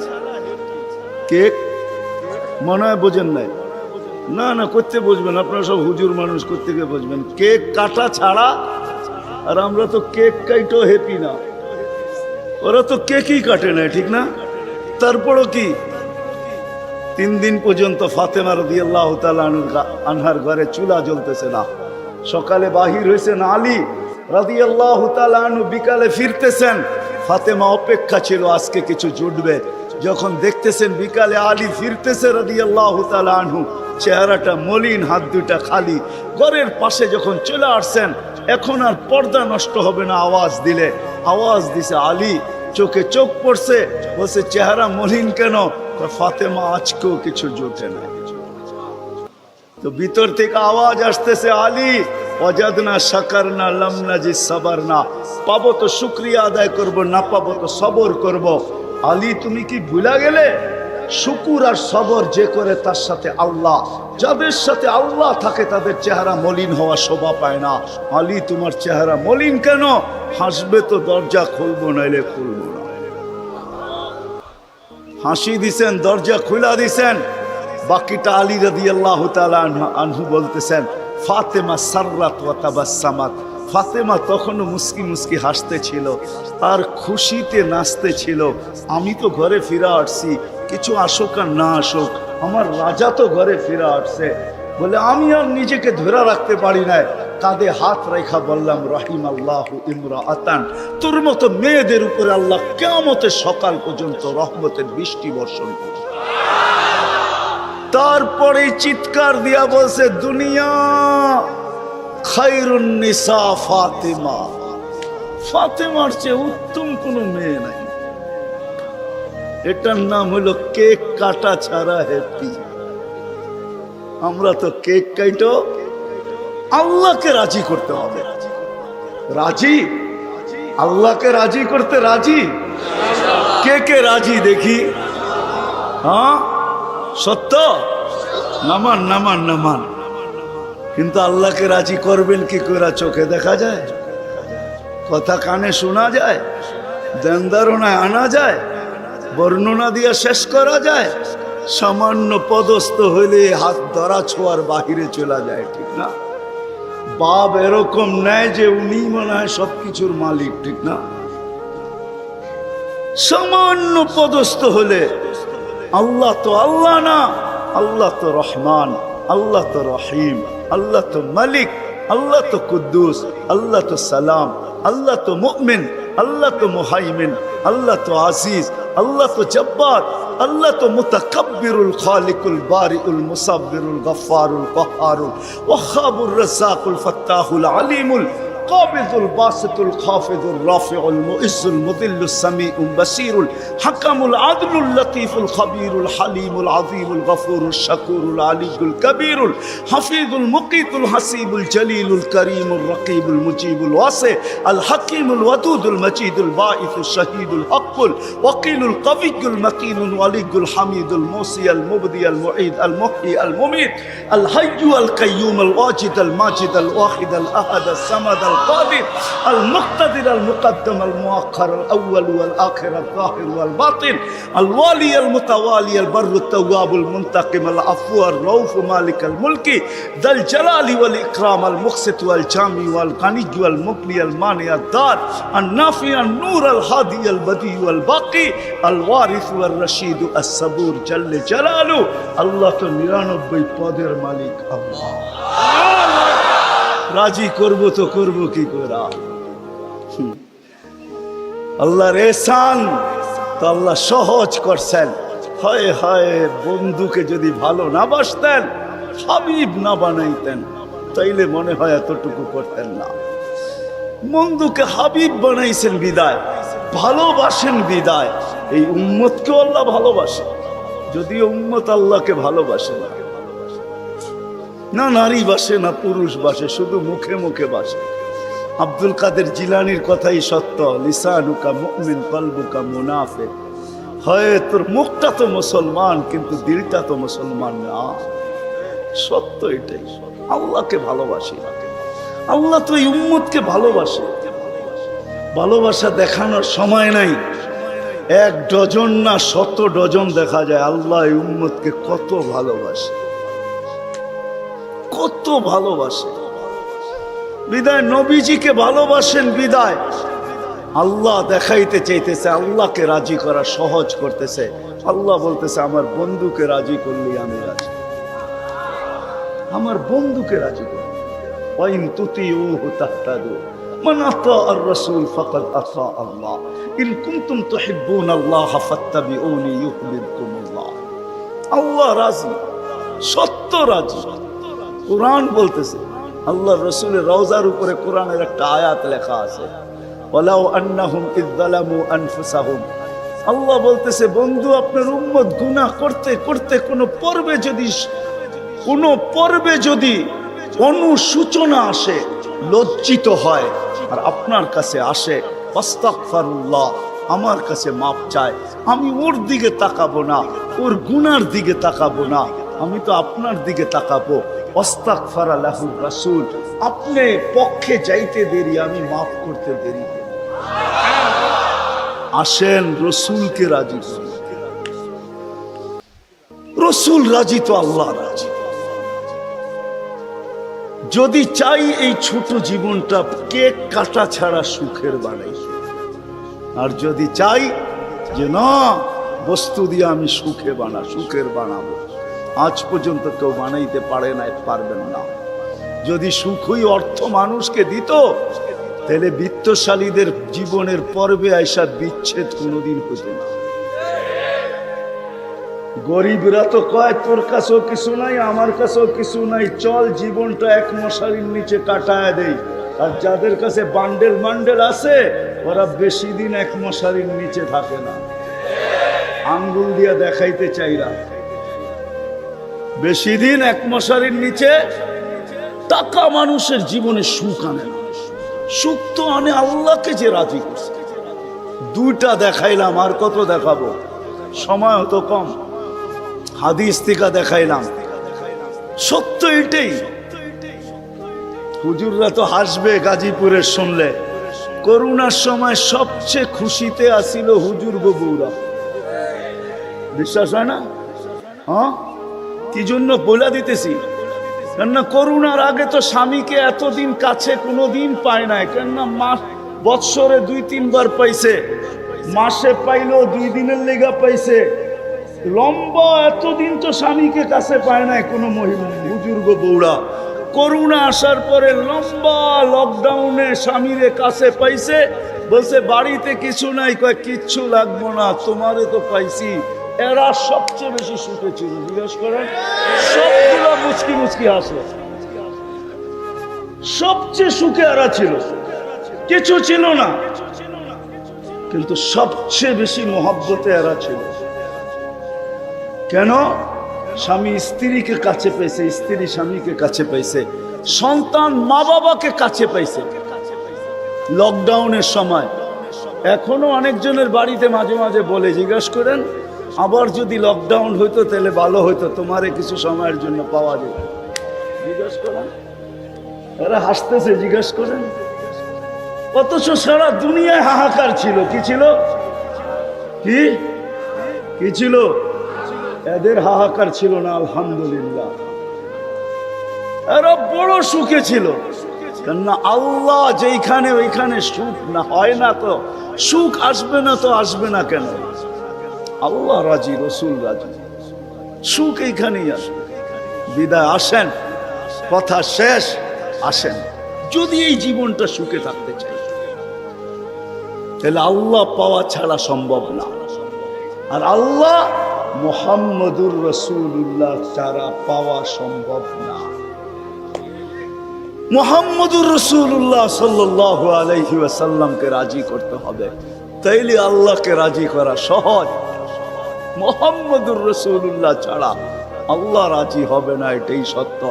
কেক মনে হয় বোঝেন নাই? না না, করতে বুঝবেন, আপনারা সব হুজুর মানুষ, করতে গিয়ে বুঝবেন। কেক কাটা ছাড়া। আর আমরা তো কেক কাইটেও হ্যাপি না। ওরা তো কেকই কাটে না, ঠিক না? তারপরও কি 3 দিন পর্যন্ত ফাতেমা রাদিয়াল্লাহু তাআলা আনহার ঘরে চুলা জ্বলতেছে না। সকালে বাহির হয়েছেন আলী রাদিয়াল্লাহু তাআলা আনহু, বিকালে ফিরতেছেন। ফাতেমা অপেক্ষা ছিল আজকে কিছু জুটবে। যখন দেখতেছেন বিকালে আলী ফিরতেছে রাদিয়াল্লাহু তাআলা আনহু, চেহারাটা মলিন, হাত দুইটা খালি। ঘরের পাশে যখন চলে আসছেন, এখন আর পর্দা নষ্ট হবে না আওয়াজ দিলে। আওয়াজ দিছে আলী, চোখে চোখ পড়ছে, বলছে চেহারা মলিন কেন? ফাতেমা আজকেও কিছু জোটে না। তো ভিতর থেকে আওয়াজ আসতেছে, আলী ওয়াজাদনা শাকারনা লাম নাজি সাবারনা, পাবো তো শুকরিয়া আদায় করব, না পাবো তো সবর করব। আলী তুমি কি ভুলা গেলে? শুকুর আর সবর যে করে তার সাথে আল্লাহ, যাদের সাথে আল্লাহ থাকে তাদের চেহারা মলিন হওয়া শোভা পায় না। আলী তোমার চেহারা মলিন কেন? হাসবে তো দরজা খুলবো, নাইলে খুলবো না। হাসি দিছেন, দরজা খুলা দিছেন। বাকিটা আলী রাদিয়াল্লাহু তাআলা আনহু বলতেছেন, ফাতেমা সাররাত ওয়া তাবাসসামাত, ফাতেমা তখনও মুস্কি মুস্কি হাসতেছিল আর খুশিতে নাচতেছিল। আমি তো ঘরে ফিরে আসছি, কিছু আসুক আর না আসুক, আমার রাজা তো ঘরে ফিরে আসছে। বলে আমি আর নিজেকে ধরে রাখতে পারি না, কাঁধে হাত রেখা বললাম, রহিম আল্লাহু ইমরাআতান, তোর মতো মেয়েদের উপরে আল্লাহ কিয়ামতের সকাল পর্যন্ত রহমতের বৃষ্টি বর্ষণ করবে। তারপরে চিৎকার দিয়া বলছে, দুনিয়া খায়রুন নিসা ফাতেমা, ফাতেমার চেয়ে উত্তম কোনো মেয়ে নাই। এটার নাম হলো কেক কাটা ছাড়া হ্যাপি। আমরা তো কেক কাটো, আল্লাহকে রাজি করতে হবে। রাজি? আল্লাহকে রাজি করতে রাজি? কে কে রাজি দেখি? হ্যাঁ সত্য? নামান নামান নামান। কিন্তু আল্লাহকে রাজি করবেন কি করে? চোখে দেখা যায়, কথা কানে শোনা যায়, ধ্যান ধারণায় আনা যায়, বর্ণনা দিয়ে শেষ করা যায়? সামান্য পদস্থ হইলে হাত ধরা ছোঁয়ার বাহিরে চলে যায়, ঠিক না? বাপ এরকম নেয় যে উনি মনে হয় সবকিছুর মালিক, ঠিক না? সামান্য পদস্থ হলে আল্লাহ তো আল্লাহ না, আল্লাহ তো রহমান, আল্লাহ তো রহিম, আল্লাহ তো মালিক, আল্লাহ তো কুদ্দুস, আল্লাহ তো সালাম, আল্লাহ তো মুমিন, আল্লাহ তো মুহাইমিন, আল্লাহ তো আজিজ, আল্লাহ তো জব্বার, আল্লাহ তো মুতাকাব্বিরুল খালিকুল বারিউল মুসাব্বিরুল গফফারুল কহ্হারুল ওয়াহাবুর রাজ্জাকুল ফাত্তাহুল আলিমুল القابض الباسط الخافض الرافع المؤز المذل السميع البصير الحكم العدل اللطيف الخبير الحليم العظيم الغفور الشكور العلي الكبير الحفيظ المقيت الحسيب الجليل الكريم الرقيب المجيب الواسع الحكيم الودود المجيد الباعث الشهيد الحق الوكيل القوي المتين الولي الحميد الموصي المبدي المعيد المحيي المميت الحي القيوم الواجد الماجد الواحد الأحد الصمد القادر المقتدر المقدم المؤخر الأول والآخر الظاهر والباطن الوالي المتوالي البر التواب المنتقم العفو الرؤوف مالك الملك ذا الجلال والإكرام المقسط والجامع والغني والمغني المانع الدار النافع النور الهادي البديع والباقي الوارث والرشيد الصبور جل جلاله الله তো 99 পদের মালিক আল্লাহ। রাজি করবো তো করবো কি করে? আল্লাহর এহসান তো আল্লাহ সহজ করছেন। হায় হায়, বন্ধুকে যদি ভালো না বাসতেন, হাবিব না বানাইতেন, তাইলে মনে হয় এতটুকু করতেন না। বন্ধুকে হাবিব বানাইছেন বিদায়, ভালোবাসেন বিদায়। এই উম্মতকে আল্লাহ ভালোবাসে, যদিও উম্মত আল্লাহকে ভালোবাসে না। না নারী বাসে, না পুরুষ বাসে, শুধু মুখে মুখে বাসে। আব্দুল কাদের জিলানির কথাই সত্য, লিসানুকা মুমিন কলবুকা মুনাফিক। হয় তোর মুখটা তো মুসলমান, কিন্তু দিলটা তো মুসলমান না। সত্য এটাই। আল্লাহকে ভালোবাসি, আল্লাহ তো এই উম্মতকে ভালোবাসে। ভালোবাসা দেখানোর সময় নাই। 1 ডজন না 100 ডজন দেখা যায় আল্লাহ এই উম্মতকে কত ভালোবাসে, কত ভালোবাসে। বিদায় নবীজিকে ভালোবাসেন বিদায় আল্লাহ দেখাইতে চাইতেছে, আল্লাহকে রাজি করা সহজ করতেছে। আল্লাহ বলতেছে, আমার বন্ধুকে রাজি করলি আমি রাজি, আমার বন্ধুকে রাজি করলি। ওয়াইন তুতিউহু তাহতাদু মান আতাআর রাসূল ফাকাদ আতা আল্লাহ ইন কুনতুম তুহিব্বুনাল্লাহ ফাত্তাবিউনি ইউহিব্বুকুমুল্লাহ। আল্লাহ রাজি, সত্য সত্য রাজি। কোরআন বলতেছে, আল্লাহ রসুলের রওজার উপরে কোরআনের একটা আয়াত লেখা আছে, ওয়ালাউ আন্নাহুম ইয যালামু আনফুসাহুম। আল্লাহ বলতেছে, বন্ধু আপনার উম্মত গুনাহ করতে করতে কোনো পর্বে যদি অনুসূচনা আসে, লজ্জিত হয় আর আপনার কাছে আসে, আস্তাগফিরুল্লাহ, আমার কাছে মাপ চায়, আমি ওর দিকে তাকাবো না, ওর গুনার দিকে তাকাবো না, আমি তো আপনার দিকে তাকাবো। আস্তাগফারা লাহুর রাসূল, আপনি পক্ষে যাইতে দেরি, আমি মাফ করতে দেরি। আসেন রসুলকে রাজি করি। রসুল রাজি তো আল্লাহ রাজি। যদি চাই এই ছোট জীবনটা কেক কাটা ছাড়া সুখের বানাই, আর যদি চাই যে না বস্তু দিয়ে আমি সুখের বানাবো, আজ পর্যন্ত কেউ বানাইতে পারবেন না। যদি সুখই অর্থ মানুষকে দিত, তাহলে বিত্তশালীদের জীবনের পর্বে আইসা বিচ্ছেদ কোনোদিন হতো না। গরিবরা তো কয় তোর কাছেও কিছু নাই, আমার কাছেও কিছু নাই, চল জীবনটা এক মশারির নিচে কাটায় দেই। আর যাদের কাছে বান্ডেল আছে, ওরা বেশি দিন এক মশারির নিচে থাকে না। আঙ্গুল দিয়া দেখাইতে চাইরা বেশি দিন এক মশারির নিচে। টাকা মানুষের জীবনে সুখ আনে না, সুখ তো আনে আল্লাহকে যে রাজি করছে। দুইটা দেখাইলাম, আর কত দেখাবো, সময় হতো কম। হাদিস থেকে দেখাইলাম, সত্য এটাই। হুজুররা তো হাসবে গাজীপুরের শুনলে, করোনার সময় সবচেয়ে খুশিতে আসিল হুজুর গো বউরা। বিশ্বাস হয় না? হ্যাঁ, কি জন্য বলে দিতেছি, কেননা করোনার আগে তো স্বামীকে এতদিন কাছে কোনোদিন পায় নাই। কেননা বৎসরে 2-3 বার পাইছে, মাসে পাইলো 2 দিনের লেগা পাইছে। লম্বা এতদিন তো স্বামীকে কাছে পায় নাই কোনো মহিলা বুজুর্গ বউরা। করোনা আসার পরে লম্বা লকডাউনে স্বামীরে কাছে পাইছে, বলছে বাড়িতে কিছু নাই, কয় কিচ্ছু লাগবো না, তোমারে তো পাইছি। এরা সবচেয়ে বেশি সুখে ছিল, জিজ্ঞেস করেন। সবগুলো মুচকি মুচকি হাসলো, সবচেয়ে সুখে এরা ছিল, কিছু ছিল না, কিন্তু সবচেয়ে বেশি মহব্বতে এরা ছিল। কেন? স্বামী স্ত্রীকে কাছে পাইছে, স্ত্রী স্বামীকে কাছে পাইছে, সন্তান মা বাবাকে কাছে পাইছে লকডাউনের সময়। এখনো অনেকজনের বাড়িতে মাঝে মাঝে বলে, জিজ্ঞেস করেন আবার যদি লকডাউন হইতো তাহলে ভালো হইতো, তোমারে কিছু সময়ের জন্য পাওয়া যেত। জিজ্ঞেস করেন, এরা হাসতেছে, জিজ্ঞেস করেন। অথচ সারা দুনিয়ায় হাহাকার ছিল। কি ছিল? কি ছিল? এদের হাহাকার ছিল না, আলহামদুলিল্লাহ। এরা বড় সুখে ছিল, কেননা আল্লাহ যেখানে ওইখানে সুখ না হয় না, তো সুখ আসবে না, তো আসবে না কেন? আল্লাহ রাজি, রসুল রাজি, সুখ এইখানেই আসবে। বিদায় আসেন, কথা শেষ, আসেন। যদি এই জীবনটা সুখে থাকতে চাই, তাহলে আল্লাহ পাওয়া ছাড়া সম্ভব না। আর আল্লাহ মুহাম্মদুর রাসূলুল্লাহ ছাড়া পাওয়া সম্ভব না। মুহাম্মদুর রাসূলুল্লাহ সাল্লাল্লাহু আলাইহি ওয়াসাল্লামকে রাজি করতে হবে, তাইলে আল্লাহকে রাজি করা সহজ। মুহাম্মদুর রাসূলুল্লাহ ছাড়া আল্লাহ রাজি হবে না, এটাই সত্য।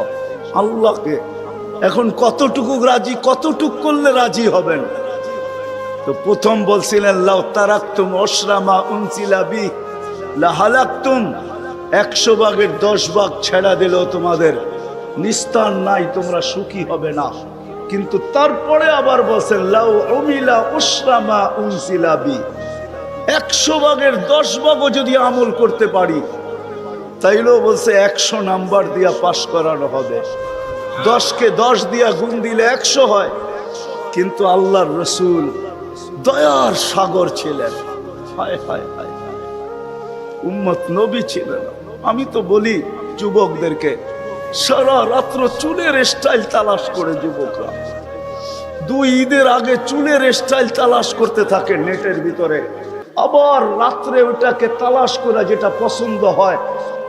আল্লাহকে এখন কতটুকু রাজি, কতটুকু করলে রাজি হবেন? তো প্রথম বলছিলেন, লাউ তারাকতুম আশরামা উনসিলা বি লাহালাকতুম, 100 ভাগের 10 ভাগ ছেড়া দিলেও তোমাদের নিস্তার নাই, তোমরা সুখী হবে না। কিন্তু তারপরে আবার বলছেন, লাউ উমিলা উশরামা উনসিলা বি, 100 ভাগের 10 ভাগও যদি আমল করতে পারি, তাইলেও বলছে 100 নাম্বার দিয়া পাশ করানো হবে। 10কে 10 দিয়া গুণ দিলে 100 হয়। কিন্তু আল্লাহর রসুল দয়ার সাগর ছিলেন। হায় হায় হায়, উম্মত নবী ছিলেন। আমি তো বলি যুবকদেরকে, সারা রাত্র চুলের স্টাইল তালাশ করে যুবকরা 2 ঈদের আগে চুলের স্টাইল তালাশ করতে থাকে নেটের ভিতরে, আবার রাত্রে ওটাকে তালাশ করে যেটা পছন্দ হয়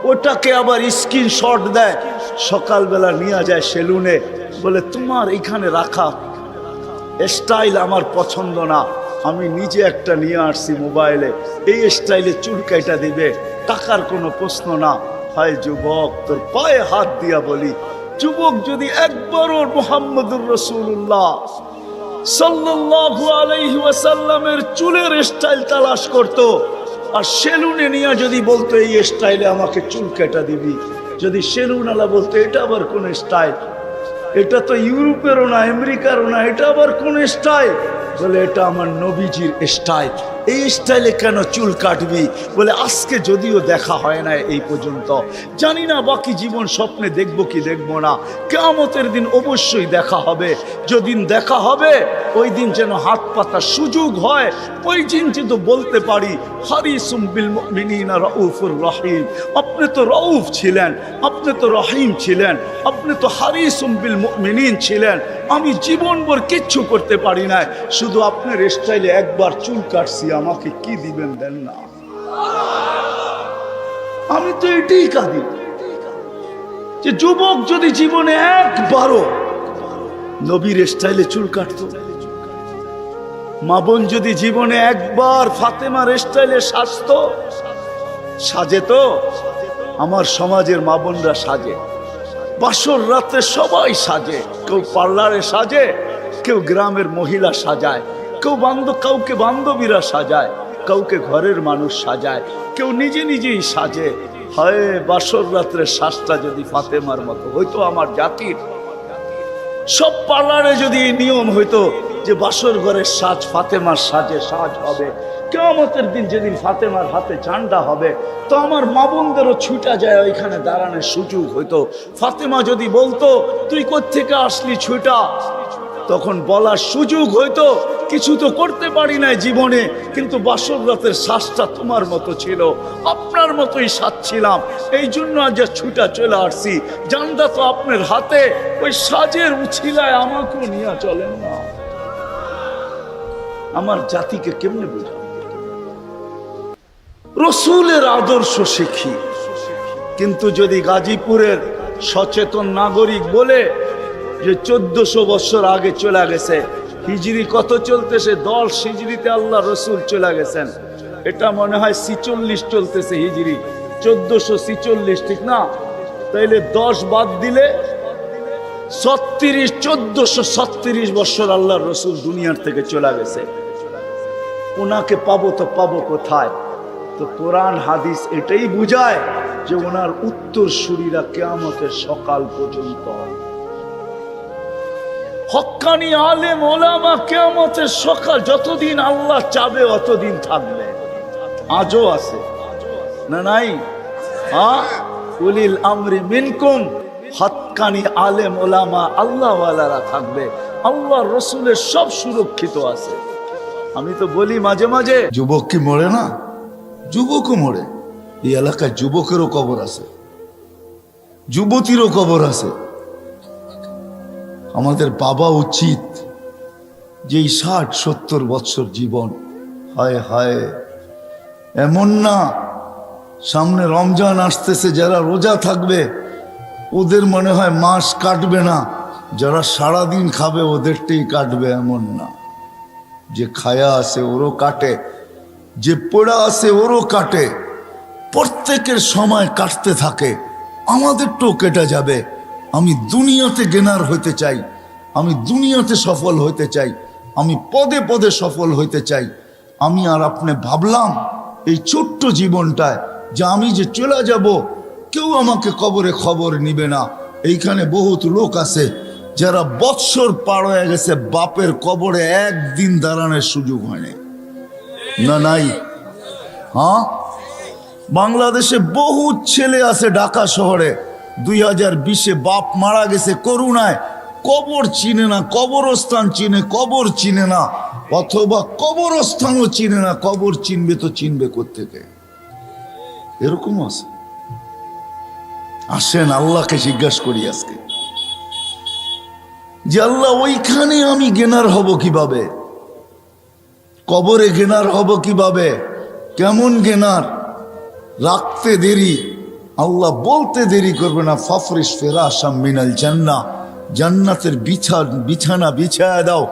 ওটাকে আবার স্ক্রিনশট দেয়, সকালবেলা নিয়ে যায় সেলুনে, বলে তোমার এখানে রাখা স্টাইল আমার পছন্দ না, আমি নিজে একটা নিয়ে আসছি মোবাইলে, এই স্টাইলে চুল কাটা দিবে, টাকার কোনো প্রশ্ন না। হায় যুবক, তোর পায়ে হাত দিয়া বলি, যুবক যদি একবারও মুহাম্মদুর রাসূলুল্লাহ সাল্লাল্লাহু আলাইহি ওয়াসাল্লামের চুলের স্টাইল তালাশ করত, আর সেলুনে নিয়ে যদি বলতো এই স্টাইলে আমাকে চুল কাটা দিবি, যদি সেলুনওয়ালা বলতো এটা আবার কোন স্টাইল, এটা তো ইউরোপেরও না আমেরিকারও না, এটা আবার কোন স্টাইল, বলে এটা আমার নবীজির স্টাইল, এই স্টাইলে কেন চুল কাটবি? বলে আজকে যদিও দেখা হয় না এই পর্যন্ত, জানি না বাকি জীবন স্বপ্নে দেখবো কি দেখবো না, কিয়ামতের দিন অবশ্যই দেখা হবে, যেদিন দেখা হবে ওই দিন যেন হাত পাতার সুযোগ হয়, ওই দিন যেন বলতে পারি হারিসুম বিল মুমিনিনা রাউফুর রহিম, আপনি তো রউফ ছিলেন, আপনি তো রহিম ছিলেন, আপনি তো হারিসুম বিল মুমিনিন ছিলেন, আমি জীবনভর কিচ্ছু করতে পারি না, শুধু আপনার স্টাইলে একবার চুল কাটছি, আমাকে কি দিবেন দেন না। আমি তো এটাই কাঁদি যে যুবক যদি জীবনে একবারও নবীর স্টাইলে চুল কাটতো, মা বোন যদি জীবনে একবার ফাতেমার স্টাইলে সাজতো, সাজে তো আমার সমাজের মা বোনরা সাজে, বাসর রাতে সবাই সাজে, কেউ পার্লারে সাজে, কেউ গ্রামের মহিলা সাজায়, কেউ কাউকে বান্ধবীরা সাজায়, কাউকে ঘরের মানুষ সাজায়, কেউ নিজে নিজেই সাজে। হয় বাসর রাত্রে সাজটা যদি ফাতেমার মতো হইতো, আমার জাতির সব পার্লারে যদি এই নিয়ম হইতো যে বাসর ঘরের সাজ ফাতেমার সাজে সাজ হবে, কিয়ামতের দিন যেদিন ফাতেমার হাতে ঝান্ডা হবে, তো আমার মা বোনদেরও ছুটা যায় ওইখানে দাঁড়ানোর সুযোগ হইতো। ফাতেমা যদি বলতো তুই কোত্থেকে আসলি ছুটা, তখন বলার সুযোগ হইতো কিছু তো করতে পারি না জীবনে, কিন্তু বাসর রাতের শ্বাসটা তোমার মতো ছিল, আপনার মতোই সাজছিলাম, এই জন্য আজ ছুটা চলে আসছি, জানটা তো আপনার হাতে, ওই সাজের উছিলায় আমাকেও নিয়ে চলেন না। আমার জাতিকে কেমনে বুঝা, রসুলের আদর্শ শিখি, কিন্তু যদি গাজীপুরের সচেতন নাগরিক বলে যে 1400 বছর আগে চলে গেছে, হিজরি কত চলতেছে, 10 হিজরিতে আল্লাহ রসুল চলে গেছেন, এটা মনে হয় 46 চলতেছে হিজরি, 1446 ঠিক না, তাইলে 10 বাদ দিলে 1436 বছর আল্লাহ রসুল দুনিয়ার থেকে চলে গেছে, ওনাকে পাবো তো পাবো কোথায়? তো কোরআন হাদিস এটাই বুঝায় যে ওনার উত্তরসূরিরা কিয়ামতের সকাল পর্যন্ত, হক্কানি আলেম ওলামা কিয়ামতের সকাল যতদিন আল্লাহ চাবে অতদিন থাকবে, আজও আছে না নাই? হ্যাঁ, উলিল আমরি মিনকুম, হক্কানি আলেম ওলামা আল্লাহ ওয়ালারা থাকবে, আল্লাহ রসুলের সব সুরক্ষিত আছে। আমি তো বলি মাঝে মাঝে, যুবক কি মরে না? যুবকও মরে, এই এলাকায় যুবকেরও কবর আছে, যুবতীরও কবর আছে। আমাদের বাবা উচিত যে 60-70 বছর জীবন, হায় হায়, এমন না সামনে রমজান আসতেছে, যারা রোজা থাকবে ওদের মনে হয় মাস কাটবে না, যারা সারাদিন খাবে ওদেরটাই কাটবে, এমন না, যে খায়া আছে ওরও কাটে, যে পড়া আছে ওরও কাটে, প্রত্যেকের সময় কাটতে থাকে, আমাদেরটাও কেটে যাবে। আমি দুনিয়াতে গেনার হইতে চাই, আমি দুনিয়াতে সফল হইতে চাই, আমি পদে পদে সফল হইতে চাই। আমি আর আপনি ভাবলাম এই ছোট্ট জীবনটায় যে আমি যে চলে যাব, কেউ আমাকে কবরে খবর নিবে না। এইখানে বহুত লোক আছে যারা বৎসর পার হয়ে গেছে, বাপের কবরে একদিন দাঁড়ানোর সুযোগ হয়নি, না নাই? হ্যাঁ, বাংলাদেশে বহুত ছেলে আছে, ঢাকা শহরে 2020-এ বাপ মারা গেছে করুণায়, কবর চিনে না, কবরস্থান চিনে, কবর চিনে না, অথবা কবরস্থানও চিনে না, কবর চিনবে তো চিনবে কোত্থেকে? এরকম আছে। আসেন আল্লাহকে জিজ্ঞাসা করি আজকে যে আল্লাহ, ওইখানে আমি গেনার হব কিভাবে? কবরে গেনার হব কিভাবে? কেমন গেনার? রাখতে দেরি, আল্লাহ বলতে দেরি করবে না, ফাফরিশ ফিরাশাম মিনাল জান্নাহ, জান্নাতের বিছানা বিছায়া দাও।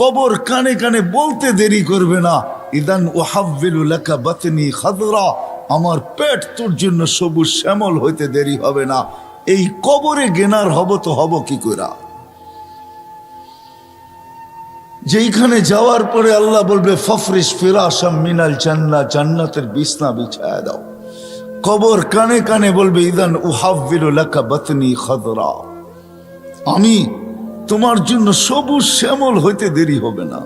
কবর কানে কানে বলতে দেরি করবে না, ইদান উহাব্বিলু লাকা বাতনি খাদরা, আমার পেট তোর জন্য সবুজ শ্যামল হইতে দেরি হবে না। এই কবরে গেনার হব তো হব কি কইরা? যেইখানে যাওয়ার পরে আল্লাহ বলবে ফাফরিশ ফিরাশাম মিনাল জান্নাহ, জান্নাতের বিছনা বিছায়া দাও। কবর কানে কানে বলবে ইদান উহাব্বিলু লাকা বাতনি খাদরা, আমি তোমার জন্য সবুজ শ্যামল হইতে দেরি হবে না।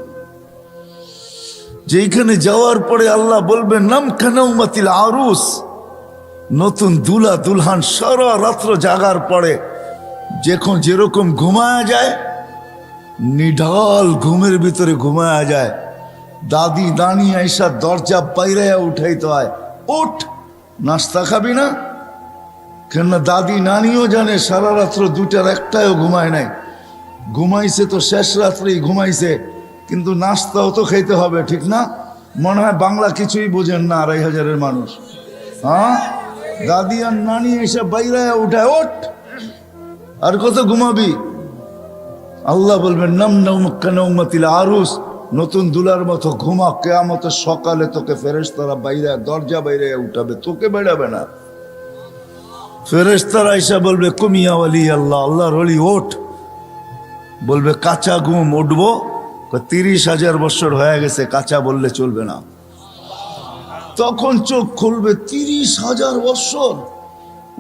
যেখানে যাওয়ার পরে আল্লাহ বলবেন নাম কানাউমাতিল আরুস, নতুন দুলা দুলহান সারা রাত্র জাগার পরে যখন যেরকম ঘুমায়া যায়, নিঢাল ঘুমের ভিতরে ঘুমায়া যায়, দাদি দানি আইসা দরজা বাইরাইয়া উঠাইতে হয়, ওঠ নাস্তা খাবি না? কেন দাদি নানিও জানে সারা রাত্র দুটার একটাও ঘুমায় নাই, ঘুমাইছে তো শেষ রাত্রেই ঘুমাইছে, কিন্তু নাস্তাও তো খাইতে হবে, ঠিক না? মনে হয় বাংলা কিছুই বোঝেন না ২৫০০-এর মানুষ। হ্যাঁ, দাদি আর নানি এসে বাইরায় উঠায়, ওঠ আর কত ঘুমাবি? আল্লাহ বলবেন নাম নাউমাতিল আরুস, নতুন দুলার মতো ঘুমা, কিয়ামতের সকালে তোকে ফেরেশতারা বাইরে দরজা বাইরে উঠাবে, তোকে বেড়াবে না। ফেরেশতারা এসে বলবে কুমিয়া ওয়ালি আল্লাহ, আল্লাহর ওলি ওঠ। বলবে কাঁচা ঘুম, উঠবো? ৩০,০০০ বছর হয়ে গেছে, কাঁচা বললে চলবে না। তখন চোখ খুলবে ৩০,০০০ বছর,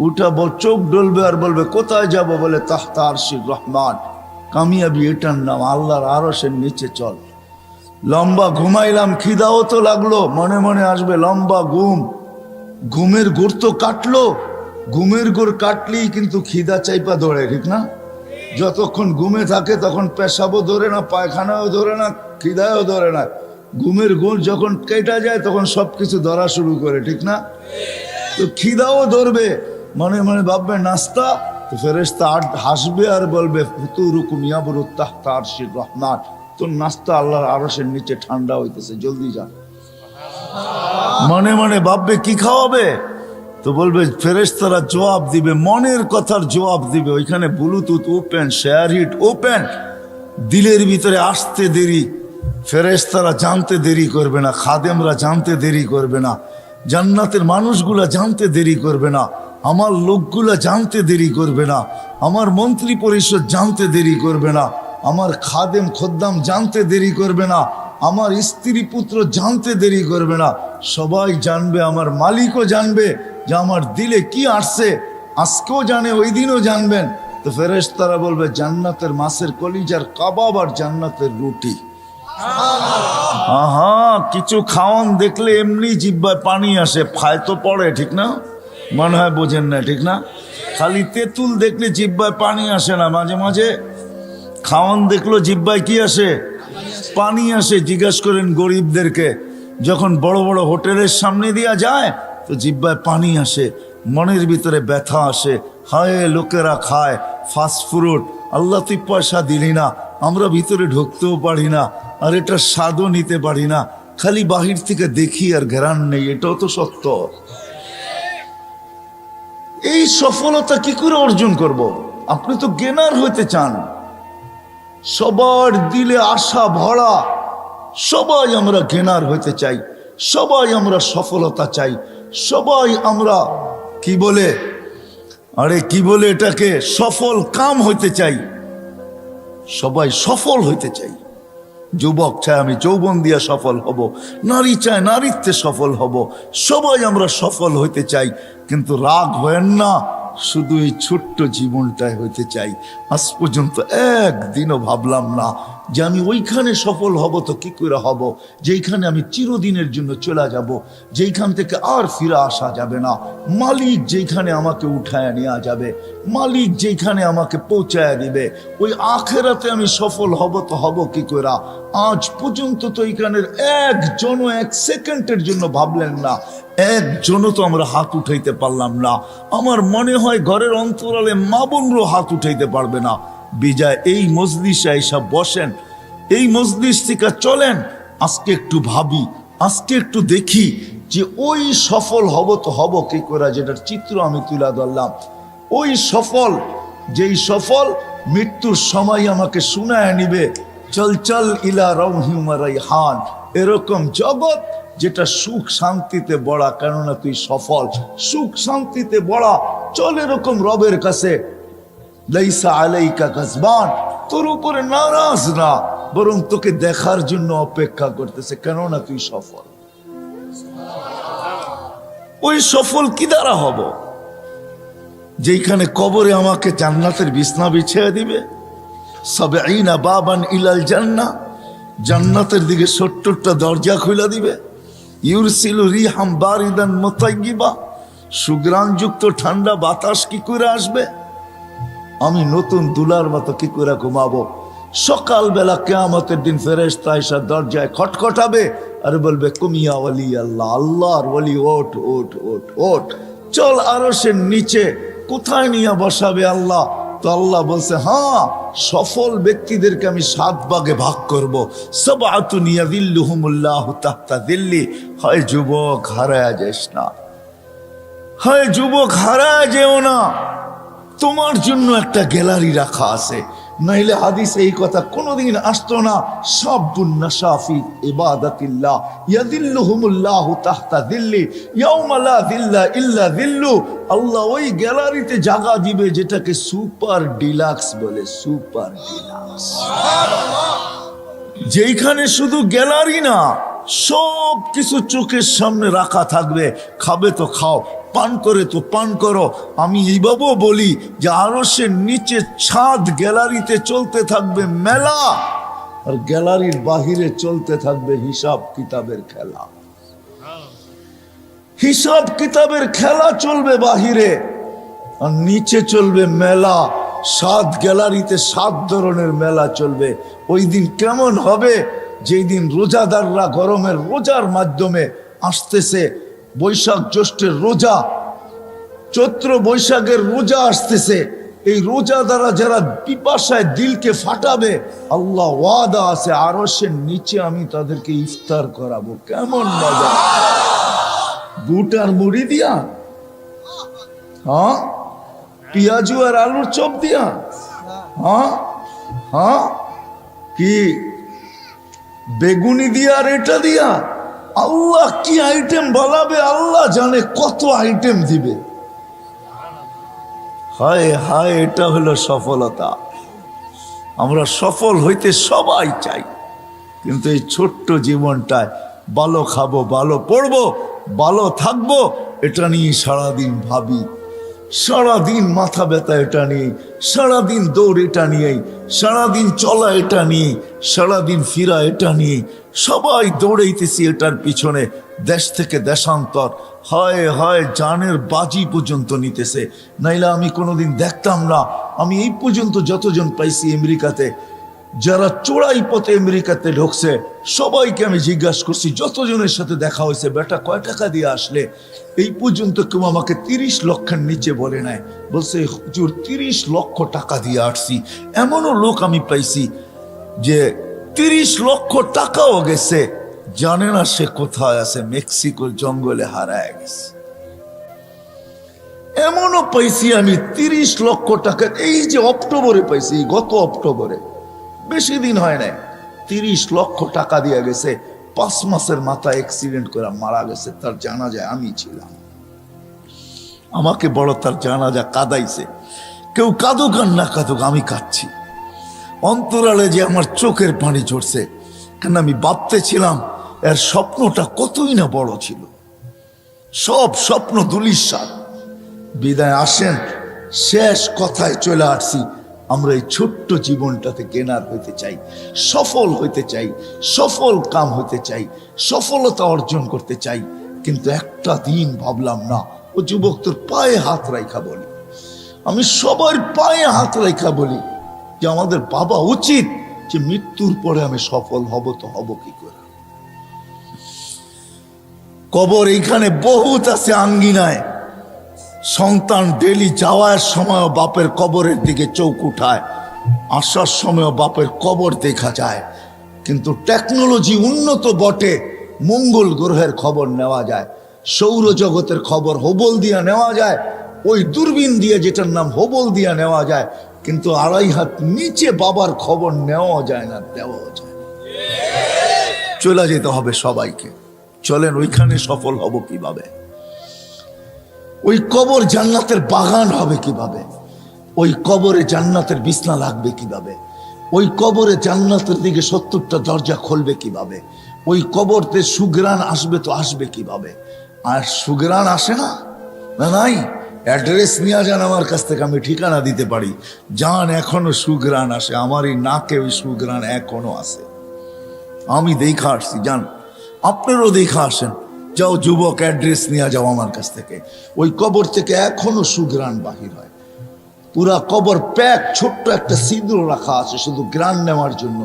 উঠা চোখ ডলবে আর বলবে কোথায় যাব? বলে তাহতা আরশির রহমান, কামিয়াবি এটার নাম, আল্লাহর আরশের নিচে চল। লম্বা ঘুমাইলাম, খিদাও তো লাগলো, মনে মনে আসবে লম্বা ঘুম, ঘুমের গোড় তো কাটলো, ঘুমের গোড় কাটলেই কিন্তু খিদা চাইপা ধরে, ঠিক না? যতক্ষণ ঘুমে থাকে তখন পেশাবও ধরে না, পায়খানাও ধরে না, খিদাও ধরে না। ঘুমের গোড় যখন কেটে যায় তখন সবকিছু ধরা শুরু করে, ঠিক না? তো খিদাও ধরবে, মনে মনে ভাববে নাস্তা, তো ফেরেশতা হাসবে আর বলবে ফুতুরুকুম ইয়াবরুত তাহতা আরশির রহমান, তোর নাস্তা আল্লাহর আরশের নিচে ঠান্ডা হইতেছে, জলদি যা। মনে মনে ভাববে কি খাওয়াবে? তো বলবে ফেরেশতারা জবাব দিবে, মনের কথার জবাব দিবে। ওইখানে Bluetooth open, SHAREit open, দিলের ভিতরে আসতে দেরি, ফেরেশতারা জানতে দেরি করবে না, খাদেমরা জানতে দেরি করবে না, জান্নাতের মানুষগুলা জানতে দেরি করবে না, আমার লোকগুলা জানতে দেরি করবে না, আমার মন্ত্রী পরিষদ জানতে দেরি করবে না, আমার খাদেম খদ্দাম জানতে দেরি করবে না, আমার স্ত্রী পুত্র জানতে দেরি করবে না। সবাই জানবে, আমার মালিকও জানবে যে আমার দিলে কি আসছে, আজকেও জানে, ওই দিনও জানবেন। তো ফেরেশতারা বলবে জান্নাতের মাছের কলিজার কাবাব আর জান্নাতের রুটি। আহা, কিছু খাওয়ান দেখলে এমনি জিহ্বায় পানি আসে, ফায় তো পড়ে, ঠিক না? মনে হয় বোঝেন না, ঠিক না? খালি তেঁতুল দেখলে জিহ্বায় পানি আসে না, মাঝে মাঝে খাওয়ান দেখলো জিহ্বায় কি আসে? পানি আসে। জিজ্ঞাসা করেন গরিবদেরকে, যখন বড় বড় হোটেলের সামনে দিয়া যায় তো জিহ্বায় পানি আসে, মনের ভিতরে ব্যথা আসে, হায় লোকেরা খায় ফাস্ট ফুড, আল্লাহ তুই পয়সা দিলি না, আমরা ভিতরে ঢুকতেও পারি না, আর এটা স্বাদও নিতে পারি না, খালি বাহির থেকে দেখি আর ঘেরান নেই, এটাও তো সত্য। এই সফলতা কি করে অর্জন করব? আপনি তো গেনার হইতে চান, সবার দিলে আশা ভরা, সবাই আমরা গেনার হইতে চাই, সবাই আমরা সফলতা চাই, সবাই আমরা কি বলে, আরে কি বলে এটাকে, সফল কাম হইতে চাই, সবাই সফল হইতে চাই। যুবক চায় আমি যৌবন দিয়া সফল হব, নারী চায় নারীত্বে সফল হব, সবাই আমরা সফল হইতে চাই। কিন্তু রাগ হয়েন না, শুধু এই ছোট্ট জীবনটাই হইতে চাই। আজ পর্যন্ত একদিনও ভাবলাম না যে আমি ওইখানে সফল হব, তো কি করে হব যেইখানে আমি চিরদিনের জন্য চলে যাব, যেইখান থেকে আর ফিরে আসা যাবে না, মালিক যেইখানে আমাকে উঠায় নেওয়া যাবে, মালিক যেইখানে আমাকে পৌঁছায় দিবে, ওই আখেরাতে আমি সফল হব, তো হব কি করে? আজ পর্যন্ত তো এইখানের একজনও এক সেকেন্ডের জন্য ভাবলেন না, একজনও তো আমরা হাত উঠাইতে পারলাম না। আমার মনে হয় ঘরের অন্তরালে মা বোনরও হাত উঠাইতে পারবে না। বিজয় এই মজলিসে এসব বসেন, এই মজলিস থেকে চলেন, আজকে একটু ভাবি, আজকে একটু দেখি যে ওই সফল হব তো হব কি করে, যেটার চিত্র আমি তুলে ধরলাম। ওই সফল, যেই সফল মৃত্যুর সময় আমাকে শুনায় নিবে, চল চল ইলা রওহি ওয়া রাইহান, এরকম জগৎ যেটা সুখ শান্তিতে বড়া, কেননা তুই সফল, সুখ শান্তিতে বড়া, চল এরকম রবের কাছে। লাইসা আলাইকা গাজবান, তোর উপরে নারাজ না, বরং তোকে দেখার জন্য অপেক্ষা করতেছে, কেননা তুই সফল। ওই সফল কি দ্বারা হব? যেখানে কবরে আমাকে জান্নাতের বিছনা বিছিয়ে দিবে, সাবঈনা বাবান ইলাল জান্নাহ, জান্নাতের দিকে ৭০টা দরজা খুলে দিবে। ইউরসিলু রিহাম বারিদান মুতাইয়্যিবা, সুগ্রাণযুক্ত ঠান্ডা বাতাস কি করে আসবে? আমি নতুন দুলার মতো কি করে ঘুমাবো? সকালবেলা কিয়ামতের দিন ফেরেশতা এসে দরজায় খটখটাবে আর বলবে, কুমিয়া ওয়ালি আল্লাহ, আল্লাহর ওয়ালি, ওঠ ওঠ ওঠ ওঠ, চল আরশের নিচে। কোথায় নিয়ে বসাবে আল্লাহ? তো আল্লাহ বলছে, হ্যাঁ, সফল ব্যক্তিদেরকে আমি 7 ভাগে ভাগ করব। সাবআতুন ইয়াযিল্লুহুমুল্লাহু তাহতা যিল্লি। হয় যুবক, হারায় যাস না, হয় যুবক হারায় যেও না, তোমার জন্য একটা গ্যালারি রাখা আছে। নাইলে হাদিসে এই কথা কোনোদিন আসতো না। শাবুন নাশা ফি ইবাদাতিল্লাহ ইয়াযিল্লুহুমুল্লাহু তাহতা যিল্লি ইয়াওমা লা যিল্লা ইল্লা যিল্লু। আল্লাহ ওই গ্যালারিতে জায়গা দিবে যেটাকে সুপার ডিলাক্স বলে, সুপার ডিলাক্স, যেখানে শুধু গ্যালারি না, সব কিছু চোখের সামনে রাখা থাকবে। খাবে তো খাও, পান করে তো পান করো। আমি এইভাবেও বলি যে আরশের নিচে ছাদ, গ্যালারিতে চলতে থাকবে মেলা, আর গ্যালারির বাহিরে চলতে থাকবে হিসাব কিতাবের খেলা। হিসাব কিতাবের খেলা চলবে বাহিরে, আর নিচে চলবে মেলা। 7 গ্যালারিতে 7 ধরনের মেলা চলবে। ওই দিন কেমন হবে? যেই দিন রোজাদাররা গরমের রোজার মাধ্যমে আসতেছে, বৈশাখ জ্যৈষ্ঠের রোজা, চৈত্র বৈশাখের রোজা আসতেছে। এই রোজা দ্বারা যারা পিপাসায় দিলকে ফাটাবে, আল্লাহ ওয়াদা আছে আরশের নিচে আমি তাদেরকে ইফতার করাবো। কেমন মজা! বুট আর মুড়ি দিয়া, হ্যাঁ, পেঁয়াজু আর আলুর চপ দিয়া, হ্যাঁ হ্যাঁ, কি বেগুনি দিয়া আর এটা দিয়া, আল্লাহ কি আইটেম বলাবে, আল্লাহ জানে কত আইটেম দিবে। হায় হায়, এটা হলো সফলতা। আমরা সফল হইতে সবাই চাই, কিন্তু এই ছোট্ট জীবনটায় ভালো খাবো, ভালো পড়বো, ভালো থাকবো, এটা নিয়ে সারাদিন ভাবি, সারাদিন মাথা ব্যথা এটা নিয়ে, সারাদিন দৌড় এটা নিয়েই, সারাদিন চলা এটা নিয়ে, সারাদিন ফিরা এটা নিয়ে, সবাই দৌড়াইতেছি এটার পিছনে। দেশ থেকে দেশান্তর, হয় হয় জানের বাজি পর্যন্ত নিতেছে। নাইলে আমি কোনোদিন দেখতাম না। আমি এই পর্যন্ত যতজন পাইছি আমেরিকাতে, যারা চোরাই পথে আমেরিকাতে ঢুকছে, সবাইকে আমি জিজ্ঞাসা করছি, যতজনের সাথে দেখা হয়েছে, বেটা কয় টাকা দিয়ে আসলে? এই পর্যন্ত কেউ আমাকে 30 লক্ষের নিচে বলে নাই। বলছে, হুজুর 30 লক্ষ টাকা দিয়ে আসছি। এমনও লোক আমি পাইছি যে 30 লক্ষ টাকাও গেছে, জানে না সে কোথায় আছে, মেক্সিকোর জঙ্গলে হারায় গেছে। এমনও পাইছি আমি 30 লক্ষ টাকা, এই যে অক্টোবরে পাইছি, গত অক্টোবরে, বেশি দিন হয় নাই, 30 লক্ষ টাকা দিয়ে গেছে। 5 মাসের মাথায় অ্যাক্সিডেন্ট করে মারা গেছে। তার জানাজায় আমি ছিলাম। আমাকে বড় তার জানাজা কাঁদাইছে। কেউ কাঁদুক আর না কাঁদুক, আমি কাঁদছি। অন্তরালে যে আমার চোখের পানি ঝরছে, কেন আমি ভাবতেছিলাম এর স্বপ্নটা কতই না বড় ছিল। সব স্বপ্ন ধূলিসাৎ। বিদায় আসেন, শেষ কথায় চলে আসছি। আমরা এই ছোট্ট জীবনটাতে গেনার হইতে চাই, সফল হইতে চাই, সফল কাম হইতে চাই, সফলতা অর্জন করতে চাই। কিন্তু একটা দিন ভাবলাম না, ও যুবক তোর পায়ে হাত রাইখা বলি, আমি সবার পায়ে হাত রাইখা বলি যে আমাদের ভাবা উচিত যে মৃত্যুর পরে আমি সফল হব তো হব কি করে। কবর এইখানে বহুত আছে আঙ্গিনায়। সন্তান ডেলি যাওয়ার সময় বাপের কবরের দিকে চোখ উঠায়, আসার সময় বাপের কবর দেখা যায়। কিন্তু টেকনোলজি উন্নত বটে, মঙ্গল গ্রহের খবর নেওয়া যায়, সৌরজগতের খবর হবল দিয়া নেওয়া যায়, ওই দূরবীন দিয়ে যেটার নাম হবল দিয়া নেওয়া যায়, কিন্তু 2.5 হাত নিচে বাবার খবর নেওয়া যায় না, দেওয়া যায় না। চলে যেতে হবে সবাইকে। চলেন ওইখানে সফল হব কিভাবে? ওই কবর জান্নাতের বাগান হবে কিভাবে? ওই কবরে জান্নাতের বিছনা লাগবে কিভাবে? ওই কবরে জান্নাতের দিকে 70টা দরজা খুলবে কিভাবে? ওই কবরতে সুগ্রাণ আসবে তো আসবে কিভাবে? আর সুগ্রাণ আসে না, না নাই, অ্যাড্রেস নিয়ে যান আমার কাছ থেকে, আমি ঠিকানা দিতে পারি। যান, এখনো সুগ্রাণ আসে, আমার এই নাকে ওই সুগ্রাণ এখনো আসে, আমি দেখা আসছি। যান, আপনারও দেখা আসেন। যাও যুবক, অ্যাড্রেস নিয়ে যাও আমার কাছ থেকে। ওই কবর থেকে এখনো সুগ্রাণ বাহির হয়। পুরা কবর প্যাক, ছোট্ট একটা সিঁদুর রাখা আছে শুধু গ্রান নেওয়ার জন্য।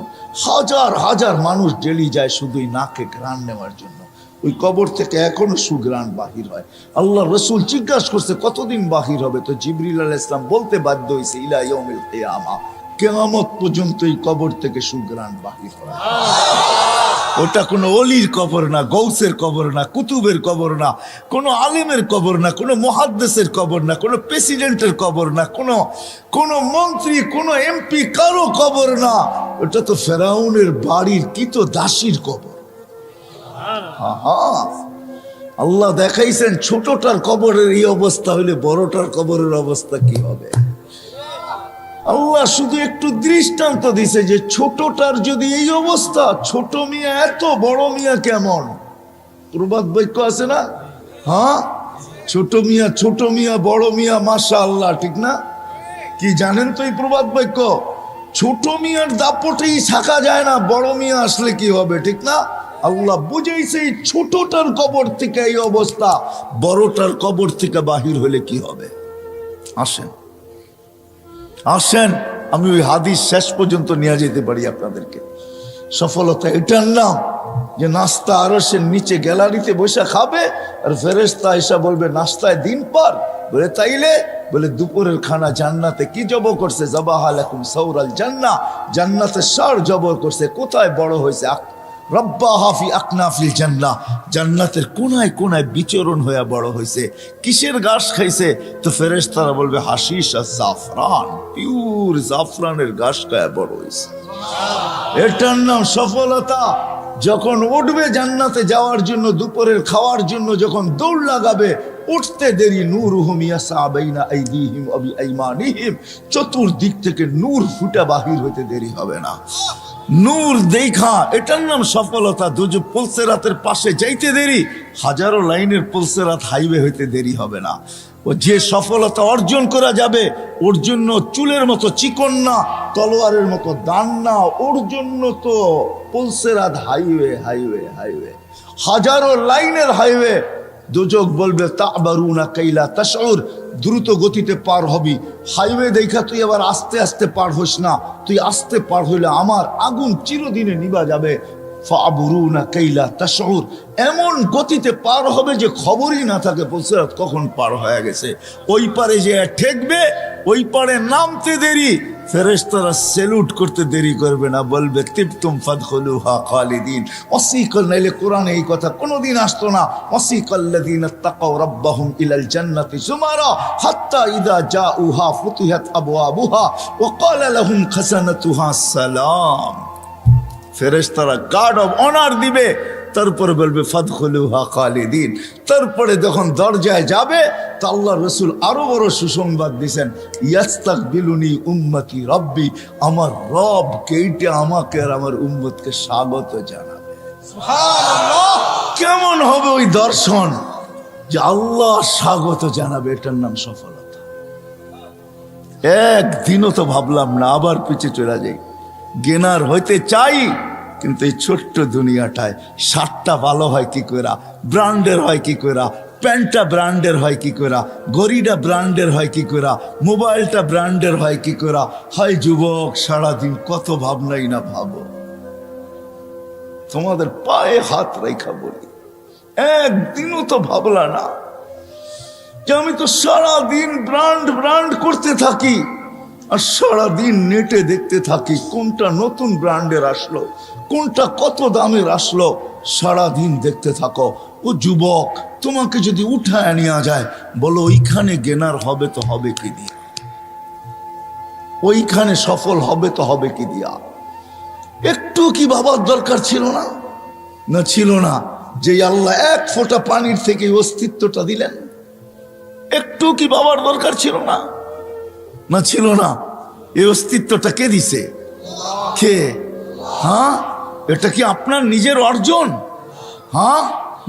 হাজার হাজার মানুষ ডেলি যায় শুধুই নাকে গ্রান নেওয়ার জন্য। ওই কবর থেকে এখনো সুগ্রাণ বাহির হয়। আল্লাহ রসুল জিজ্ঞাসা করছে কতদিন বাহির হবে, তো জিবরিল আলাইহিস সালাম বলতে বাধ্য হয়েছে ইলা ইয়াউমিল কিয়ামা, কিয়ামত পর্যন্ত এই কবর থেকে সুগ্রাণ বাহির হয়। ওটা কোনো অলির কবর না, গৌসের কবর না, কুতুবের কবর না, কোনো আলেমের কবর না, কোনো মুহাদ্দিসের কবর না, কোনো প্রেসিডেন্টের কবর না, কোনো মন্ত্রী, কোনো এমপি, কারো কবর না। ওটা তো ফেরাউনের বাড়ির কিতো দাসীর কবর। আল্লাহ দেখাইছেন ছোটটার কবরের এই অবস্থা হইলে বড়টার কবরের অবস্থা কি হবে। আল্লাহ শুধু একটু দৃষ্টান্ত দিছে যে ছোটটার যদি এই অবস্থা, ছোট মিয়া এত, বড় মিয়া কেমন? প্রবাদ বাক্য আছে না? হ্যাঁ, ছোট মিয়া বড় মিয়া মাশাআল্লাহ, ঠিক না? কি জানেন তো এই প্রবাদ বাক্য? ছোট মিয়ার দাপটেই থাকা যায় না, বড় মিয়া আসলে কি হবে, ঠিক না? আল্লাহ বুঝাইছে এই ছোটটার কবর থেকে এই অবস্থা, বড়টার কবর থেকে বাহির হলে কি হবে। আসেন আসেন, আমি ওই হাদিস শেষ পর্যন্ত নিয়ে যেতে পারি আপনাদেরকে। সফলতা এটার নাম যে নাস্তা আরশের নিচে গ্যালারিতে বসে খাবে, আর ফেরেশতা এসে বলবে নাস্তায় দিন পার। বলে তাইলে? বলে দুপুরের খানা জান্নাতে কি জবর করছে? যাবাহা লাকুম সাউরাল জান্নাহ, জান্নাতে ষাঁড় জবর করছে। কোথায় বড় হয়েছে? রব্বাহা ফি আকনাফিল জান্নাহ, জান্নাতের কোনায় কোনায় বিচরণ হয়ে বড় হয়েছে। কিসের ঘাস খাইছে? তো ফেরেশতারা বলবে হাশিশ আর জাফরান, পিওর জাফরানের ঘাস খায় বড় হয়েছে। এটার নাম সফলতা। যখন উঠবে জান্নাতে যাওয়ার জন্য, দুপুরের খাওয়ার জন্য যখন দৌড় লাগাবে, উঠতে দেরি নূরুহুম ইয়াসা বাইনা আইদিহিম ওয়া বিআইমানিহিম, চতুর্দিক থেকে নূর ফুটা বাহির হইতে দেরি হবে না। নূর দেখা, এটার নাম সফলতা। দুজো পুলসেরাতের পাশে যাইতে দেরি, হাজারো লাইনের পুলসেরাত হাইওয়ে হইতে দেরি হবে না। ও যে সফলতা অর্জন করা যাবে, ওর জন্য চুলের মতো চিকন না, তলোয়ারের মতো দান না, ওর জন্য তো পুলসেরাত হাইওয়ে হাইওয়ে হাইওয়ে, হাজারো লাইনের হাইওয়ে। দুজক বলবে তাবারুনা কাইলা তাশউর, দ্রুত গতিতে পার হবি। হাইওয়ে দেখা তুই আবার আস্তে আস্তে পার হোস না, তুই আস্তে পার হইলে আমার আগুন চিরদিনে নিভা যাবে। ফাবুরুনা কাইলা তাশউর, এমন গতিতে পার হবে যে খবরই না থাকে পুলসিরাত কখন পার হয়ে গেছে। ওই পারে যে ঠেকবে, ওই পারে নামতে দেরি, ফেরেশতারা স্যালুট করতে দেরি করবে না, বলবে তিবতুম ফাদখুলুহা খালিদিন। ওয়াসিকাল, নাইলে কোরআনে এই কথা কোনোদিন আসতো না। ওয়াসিকাল্লাযীনা তাকাউ রাব্বাহুম ইলাল জান্নাতি যুমারা হাত্তা ইযা জাউহা ফুতিহাত আবওয়াবুহা ওয়া ক্বালা লাহুম খাযানাতুহা সালাম। ফেরেশতারা গার্ড অফ অনার দিবে, তারপরে বলবে ফাদখুলুহা খালিদিন। তারপরে যখন দরজায় যাবে, তা আল্লাহ রসুল আরো বড় সুসংবাদ দিয়েছেন, ইয়াস্তাকবিলুনি উম্মতি রব্বি, আমার রব কেইটে আমাকে আর আমার উম্মতকে স্বাগত জানাবে। সুবহানাল্লাহ! কেমন হবে ওই দর্শন যে আল্লাহ স্বাগত জানাবে, এটার নাম সফলতা। একদিনও তো ভাবলাম না, আবার পিছিয়ে চলে যাই। গেনার হইতে চাই, কিন্তু এই ছোট্ট দুনিয়াটায় শার্টটা ভালো হয় কি করে, ব্র্যান্ডের হয় কি করে, প্যান্টটা ব্র্যান্ডের হয় কি করে, ঘড়িটা ব্র্যান্ডের হয় কি করে, মোবাইলটা ব্র্যান্ডের হয় কি করে। হয় যুবক, সারাদিন কত ভাবনাই না ভাবো। তোমাদের পায়ে হাত রেখা বলি, একদিনও তো ভাবলা না যে আমি তো সারাদিন ব্র্যান্ড করতে থাকি, আর সারাদিন নেটে দেখতে থাকি কোনটা নতুন ব্র্যান্ডের আসলো, কোনটা কত দামের আসলো। সারাদিন দেখতে থাকো। ও যুবক, তোমাকে যদি উঠায় নেওয়া যায়, বলো ওইখানে গেনার হবে তো হবে কি দিয়া, ওইখানে সফল হবে তো হবে কি দিয়া। একটু কি ভাবার দরকার ছিল না? না ছিল না? যে আল্লাহ এক ফোঁটা পানির থেকে অস্তিত্বটা দিলেন, একটু কি ভাবার দরকার ছিল না? না ছিল না? এই অস্তিত্বটা কে দিছে? কে? হ্যাঁ, এটা কি আপনার নিজের অর্জন? হ্যাঁ,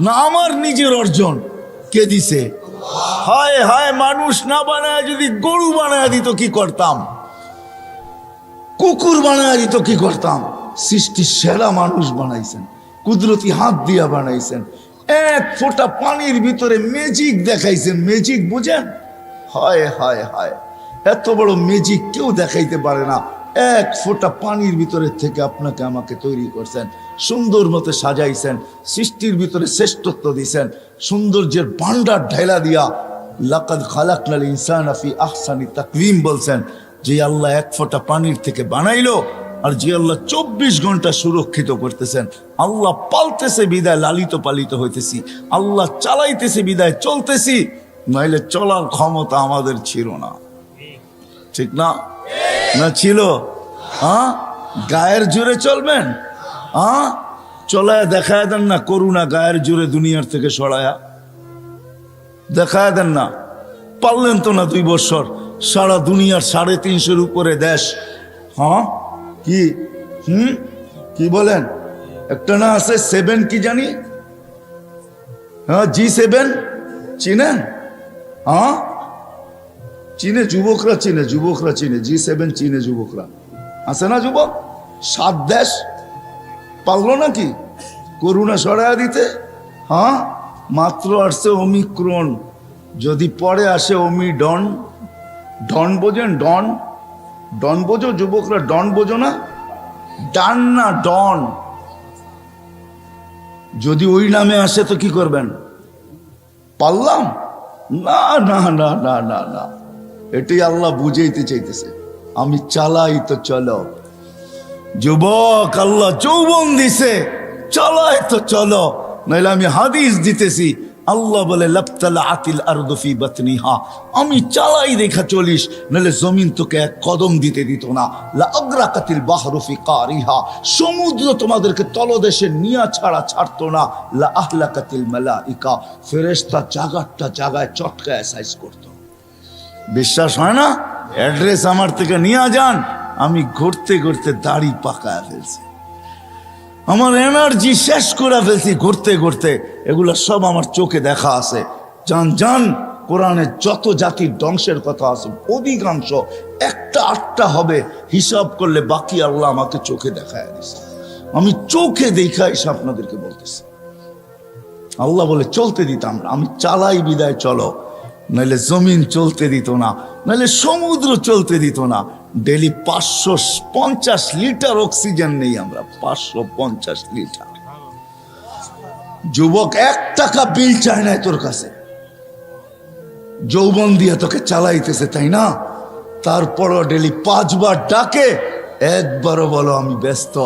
না আমার নিজের অর্জন? কে দিছে? হায় হায়, মানুষ না বানায় যদি গরু বানায় দিত কি করতাম, কুকুর বানায় দিত কি করতাম। সৃষ্টির সেরা মানুষ বানাইছেন, কুদরতি হাত দিয়া বানাইছেন, এক ফোঁটা পানির ভিতরে ম্যাজিক দেখাইছেন। ম্যাজিক বুঝেন? হায় হায় হায়, এত বড় ম্যাজিক কেউ দেখাইতে পারে না। এক ফোঁটা পানির ভিতরে থেকে আপনাকে আমাকে তৈরি করছেন, সুন্দর মতো সাজাইছেন, সৃষ্টির ভিতরে শ্রেষ্ঠত্ব দিছেন, সৌন্দর্যের ভান্ডার ঢেলা দিয়া লাকাদ খালাকনাল ইনসানা ফি আহসানি তাকওয়িম বলছেন। যে আল্লাহ এক ফোঁটা পানির থেকে বানাইলো, আর যে আল্লাহ 24 ঘন্টা সুরক্ষিত করতেছেন, আল্লাহ পালতেছে বিদায় লালিত পালিত হইতেছি, আল্লাহ চালাইতেছে বিদায় চলতেছি, নাইলে চলার ক্ষমতা আমাদের ছিল না। ঠিক না? না ছিল? হ্যাঁ, গায়ের জোরে চলবেন? হ্যাঁ, চলায় দেখায় দেন না করুণা, গায়ের জোরে দুনিয়ার থেকে সরায়া দেখায় দেন না। পারলেন তো না 2 বছর, সারা দুনিয়ার 350-এর উপরে দেশ। হ্যাঁ, কি কি বলেন? একটা না আছে 7 কি জানি, হ্যাঁ G7 চিনেন? হ্যাঁ চিনে, যুবকরা চিনে, যুবকরা চিনে, G7 চিনে যুবকরা। আছে না যুবক? 7 দেশ পারলো নাকি করুণা সরাইয়া দিতে? হ্যাঁ, মাত্র আসছে ওমিক্রন, যদি পরে আসে ওমিডন। ডন বোঝেন? ডন, ডন বোঝো যুবকরা? ডন বোঝো না? ডান না ডন। যদি ওই নামে আসে তো কি করবেন? পারলাম না, না না না না না, এটাই আল্লাহ বুঝাইতে চাইতেছে। আমি চালাই তো চলো যুবক, আল্লাহ যৌবন দিছে, চালাই তো চলো, নাইলে আমি হাদিস দিতেছি। আল্লাহ বলে লাবতালাআতিল আরদু ফি বাতনিহা, আমি চালাই দেখা চলিস, নাহলে জমিন তোকে এক কদম দিতে দিত না। লা আগরাকাতিল বাহরু ফি কারিহা, সমুদ্র তোমাদেরকে তলদেশে নিয়া ছাড়া ছাড়তো না। লা আহলাকাতিল মালাইকা, ফেরেশতা জাগারটা জাগায় চটকায় সাইজ করতো। বিশ্বাস হয় না? অ্যাড্রেস আমার থেকে নিয়ে যান, আমি ঘুরতে ঘুরতে দাড়ি পাকায় ফেলছি, আমার এনার্জি শেষ করে ফেলছি ঘুরতে ঘুরতে। এগুলো সব আমার চোখে দেখা আছে। জান জান, কোরআনে যত জাতির ধ্বংসের কথা আছে অধিকাংশ 1-8টা হবে, হিসাব করলে বাকি আল্লাহ আমাকে চোখে দেখায় দিছে। আমি চোখে দেখা এসে আপনাদেরকে বলতেছি। আল্লাহ বলে চলতে দিতাম না, আমি চালাই বিদায় চলো, নাহলে জমিন চলতে দিত না, নাহলে সমুদ্র চলতে দিত না। ডেলি 550 লিটার অক্সিজেন নেই আমরা, 550 লিটার। যুবক 1 টাকা বিল চায় না তোর কাছে, যৌবন দিয়ে তোকে চালাইতেছে, তাই না? তারপরও ডেলি 5 বার ডাকে, একবারও বলো আমি ব্যস্ত।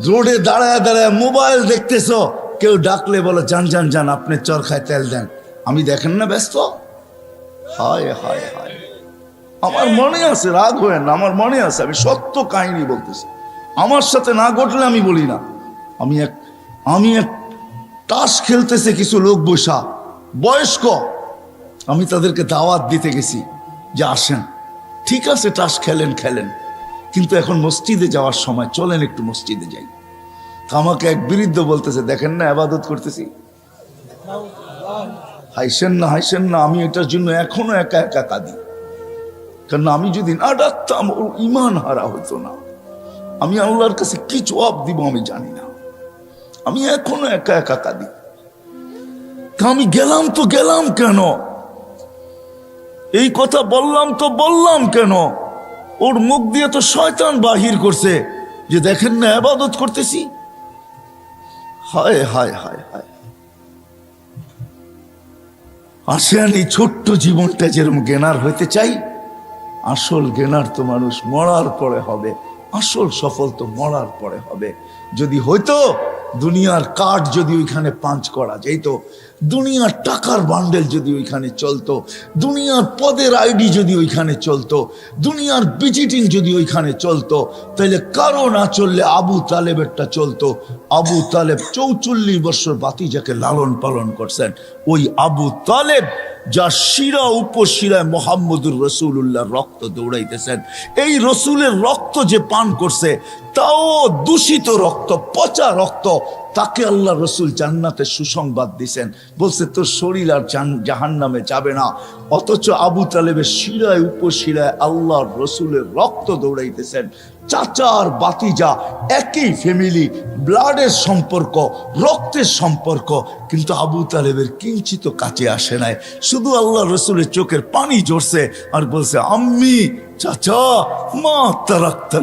রোডে দাঁড়ায় দাঁড়ায় মোবাইল দেখতেছো, কেউ ডাকলে বলো যান যান যান, আপনি চরখায় তেল দেন, আমি দেখেন না ব্যস্ত। হায় হায় হায়, আমার মনে আছে, রাগ হয় না, আমার মনে আছে, আমি সত্য কাহিনী বলতেছি। আমার সাথে না ঘটলে আমি বলি না। আমি এক তাস খেলতেছে কিছু লোক বসা বয়স্ক, আমি তাদেরকে দাওয়াত দিতে গেছি যে আসেন, ঠিক আছে তাস খেলেন খেলেন, কিন্তু এখন মসজিদে যাওয়ার সময় চলেন একটু মসজিদে যাই। আমাকে এক বৃদ্ধ বলতেছে দেখেন না ইবাদত করতেছি। হাইসেন না হাইসেন না, আমি এটার জন্য এখনো একা একা কাঁদি। কারণ আমি যদি না ডাকতাম ওর ইমান হারা হতো না। আমি আল্লাহর কাছে কি জবাব দিব আমি জানি না, আমি এখনো একা একা কাঁদি। আমি গেলাম তো গেলাম কেন, এই কথা বললাম তো বললাম কেন? ওর মুখ দিয়ে তো শয়তান বাহির করছে যে দেখেন না ইবাদত করতেছি। হায় হায় হায় হায়, আসেন এই ছোট্ট জীবনটা যেরকম জ্ঞানার হইতে চাই, আসল জ্ঞানার তো মানুষ মরার পরে হবে, আসল সফল তো মরার পরে হবে। যদি হইতো দুনিয়ার কাঠ যদি ওইখানে পাঞ্চ করা যেত, দুনিয়ার টাকার বান্ডেল যদি ওইখানে চলতো, দুনিয়ার পদের আইডি যদি ওইখানে চলতো, দুনিয়ার ভিজিটিং যদি ওইখানে চলতো, তাহলে কারো না চললে আবু তালেবেরটা চলতো। আবু তালেব 44 বছর বাতিজাকে লালন পালন করছেন। ওই আবু তালেব যার শিরা উপশিরায় মোহাম্মদুর রসুল্লাহ রক্ত দৌড়াইতেছেন, এই রসুলের রক্ত যে পান করছে তাও দূষিত রক্ত, পচা রক্ত, তাকে আল্লাহ রসুল জান্নাতে সুসংবাদ দিছেন, বলছে তোর শরীর আর জাহান্নামে যাবে না। অথচ আবু তালেবের শিরায় উপশিরায় আল্লাহর রসুলের রক্ত দৌড়াইতেছেন। চাচার বাতিজা, একই ফ্যামিলি, ব্লাডের সম্পর্ক, রক্তের সম্পর্ক, কিন্তু আবু তালেবের কিঞ্চিত কাছে আসে নাই। শুধু আল্লাহ রসুলের চোখের পানি ঝরছে আর বলছে আম্মি, চাচা, মা তারাক্তা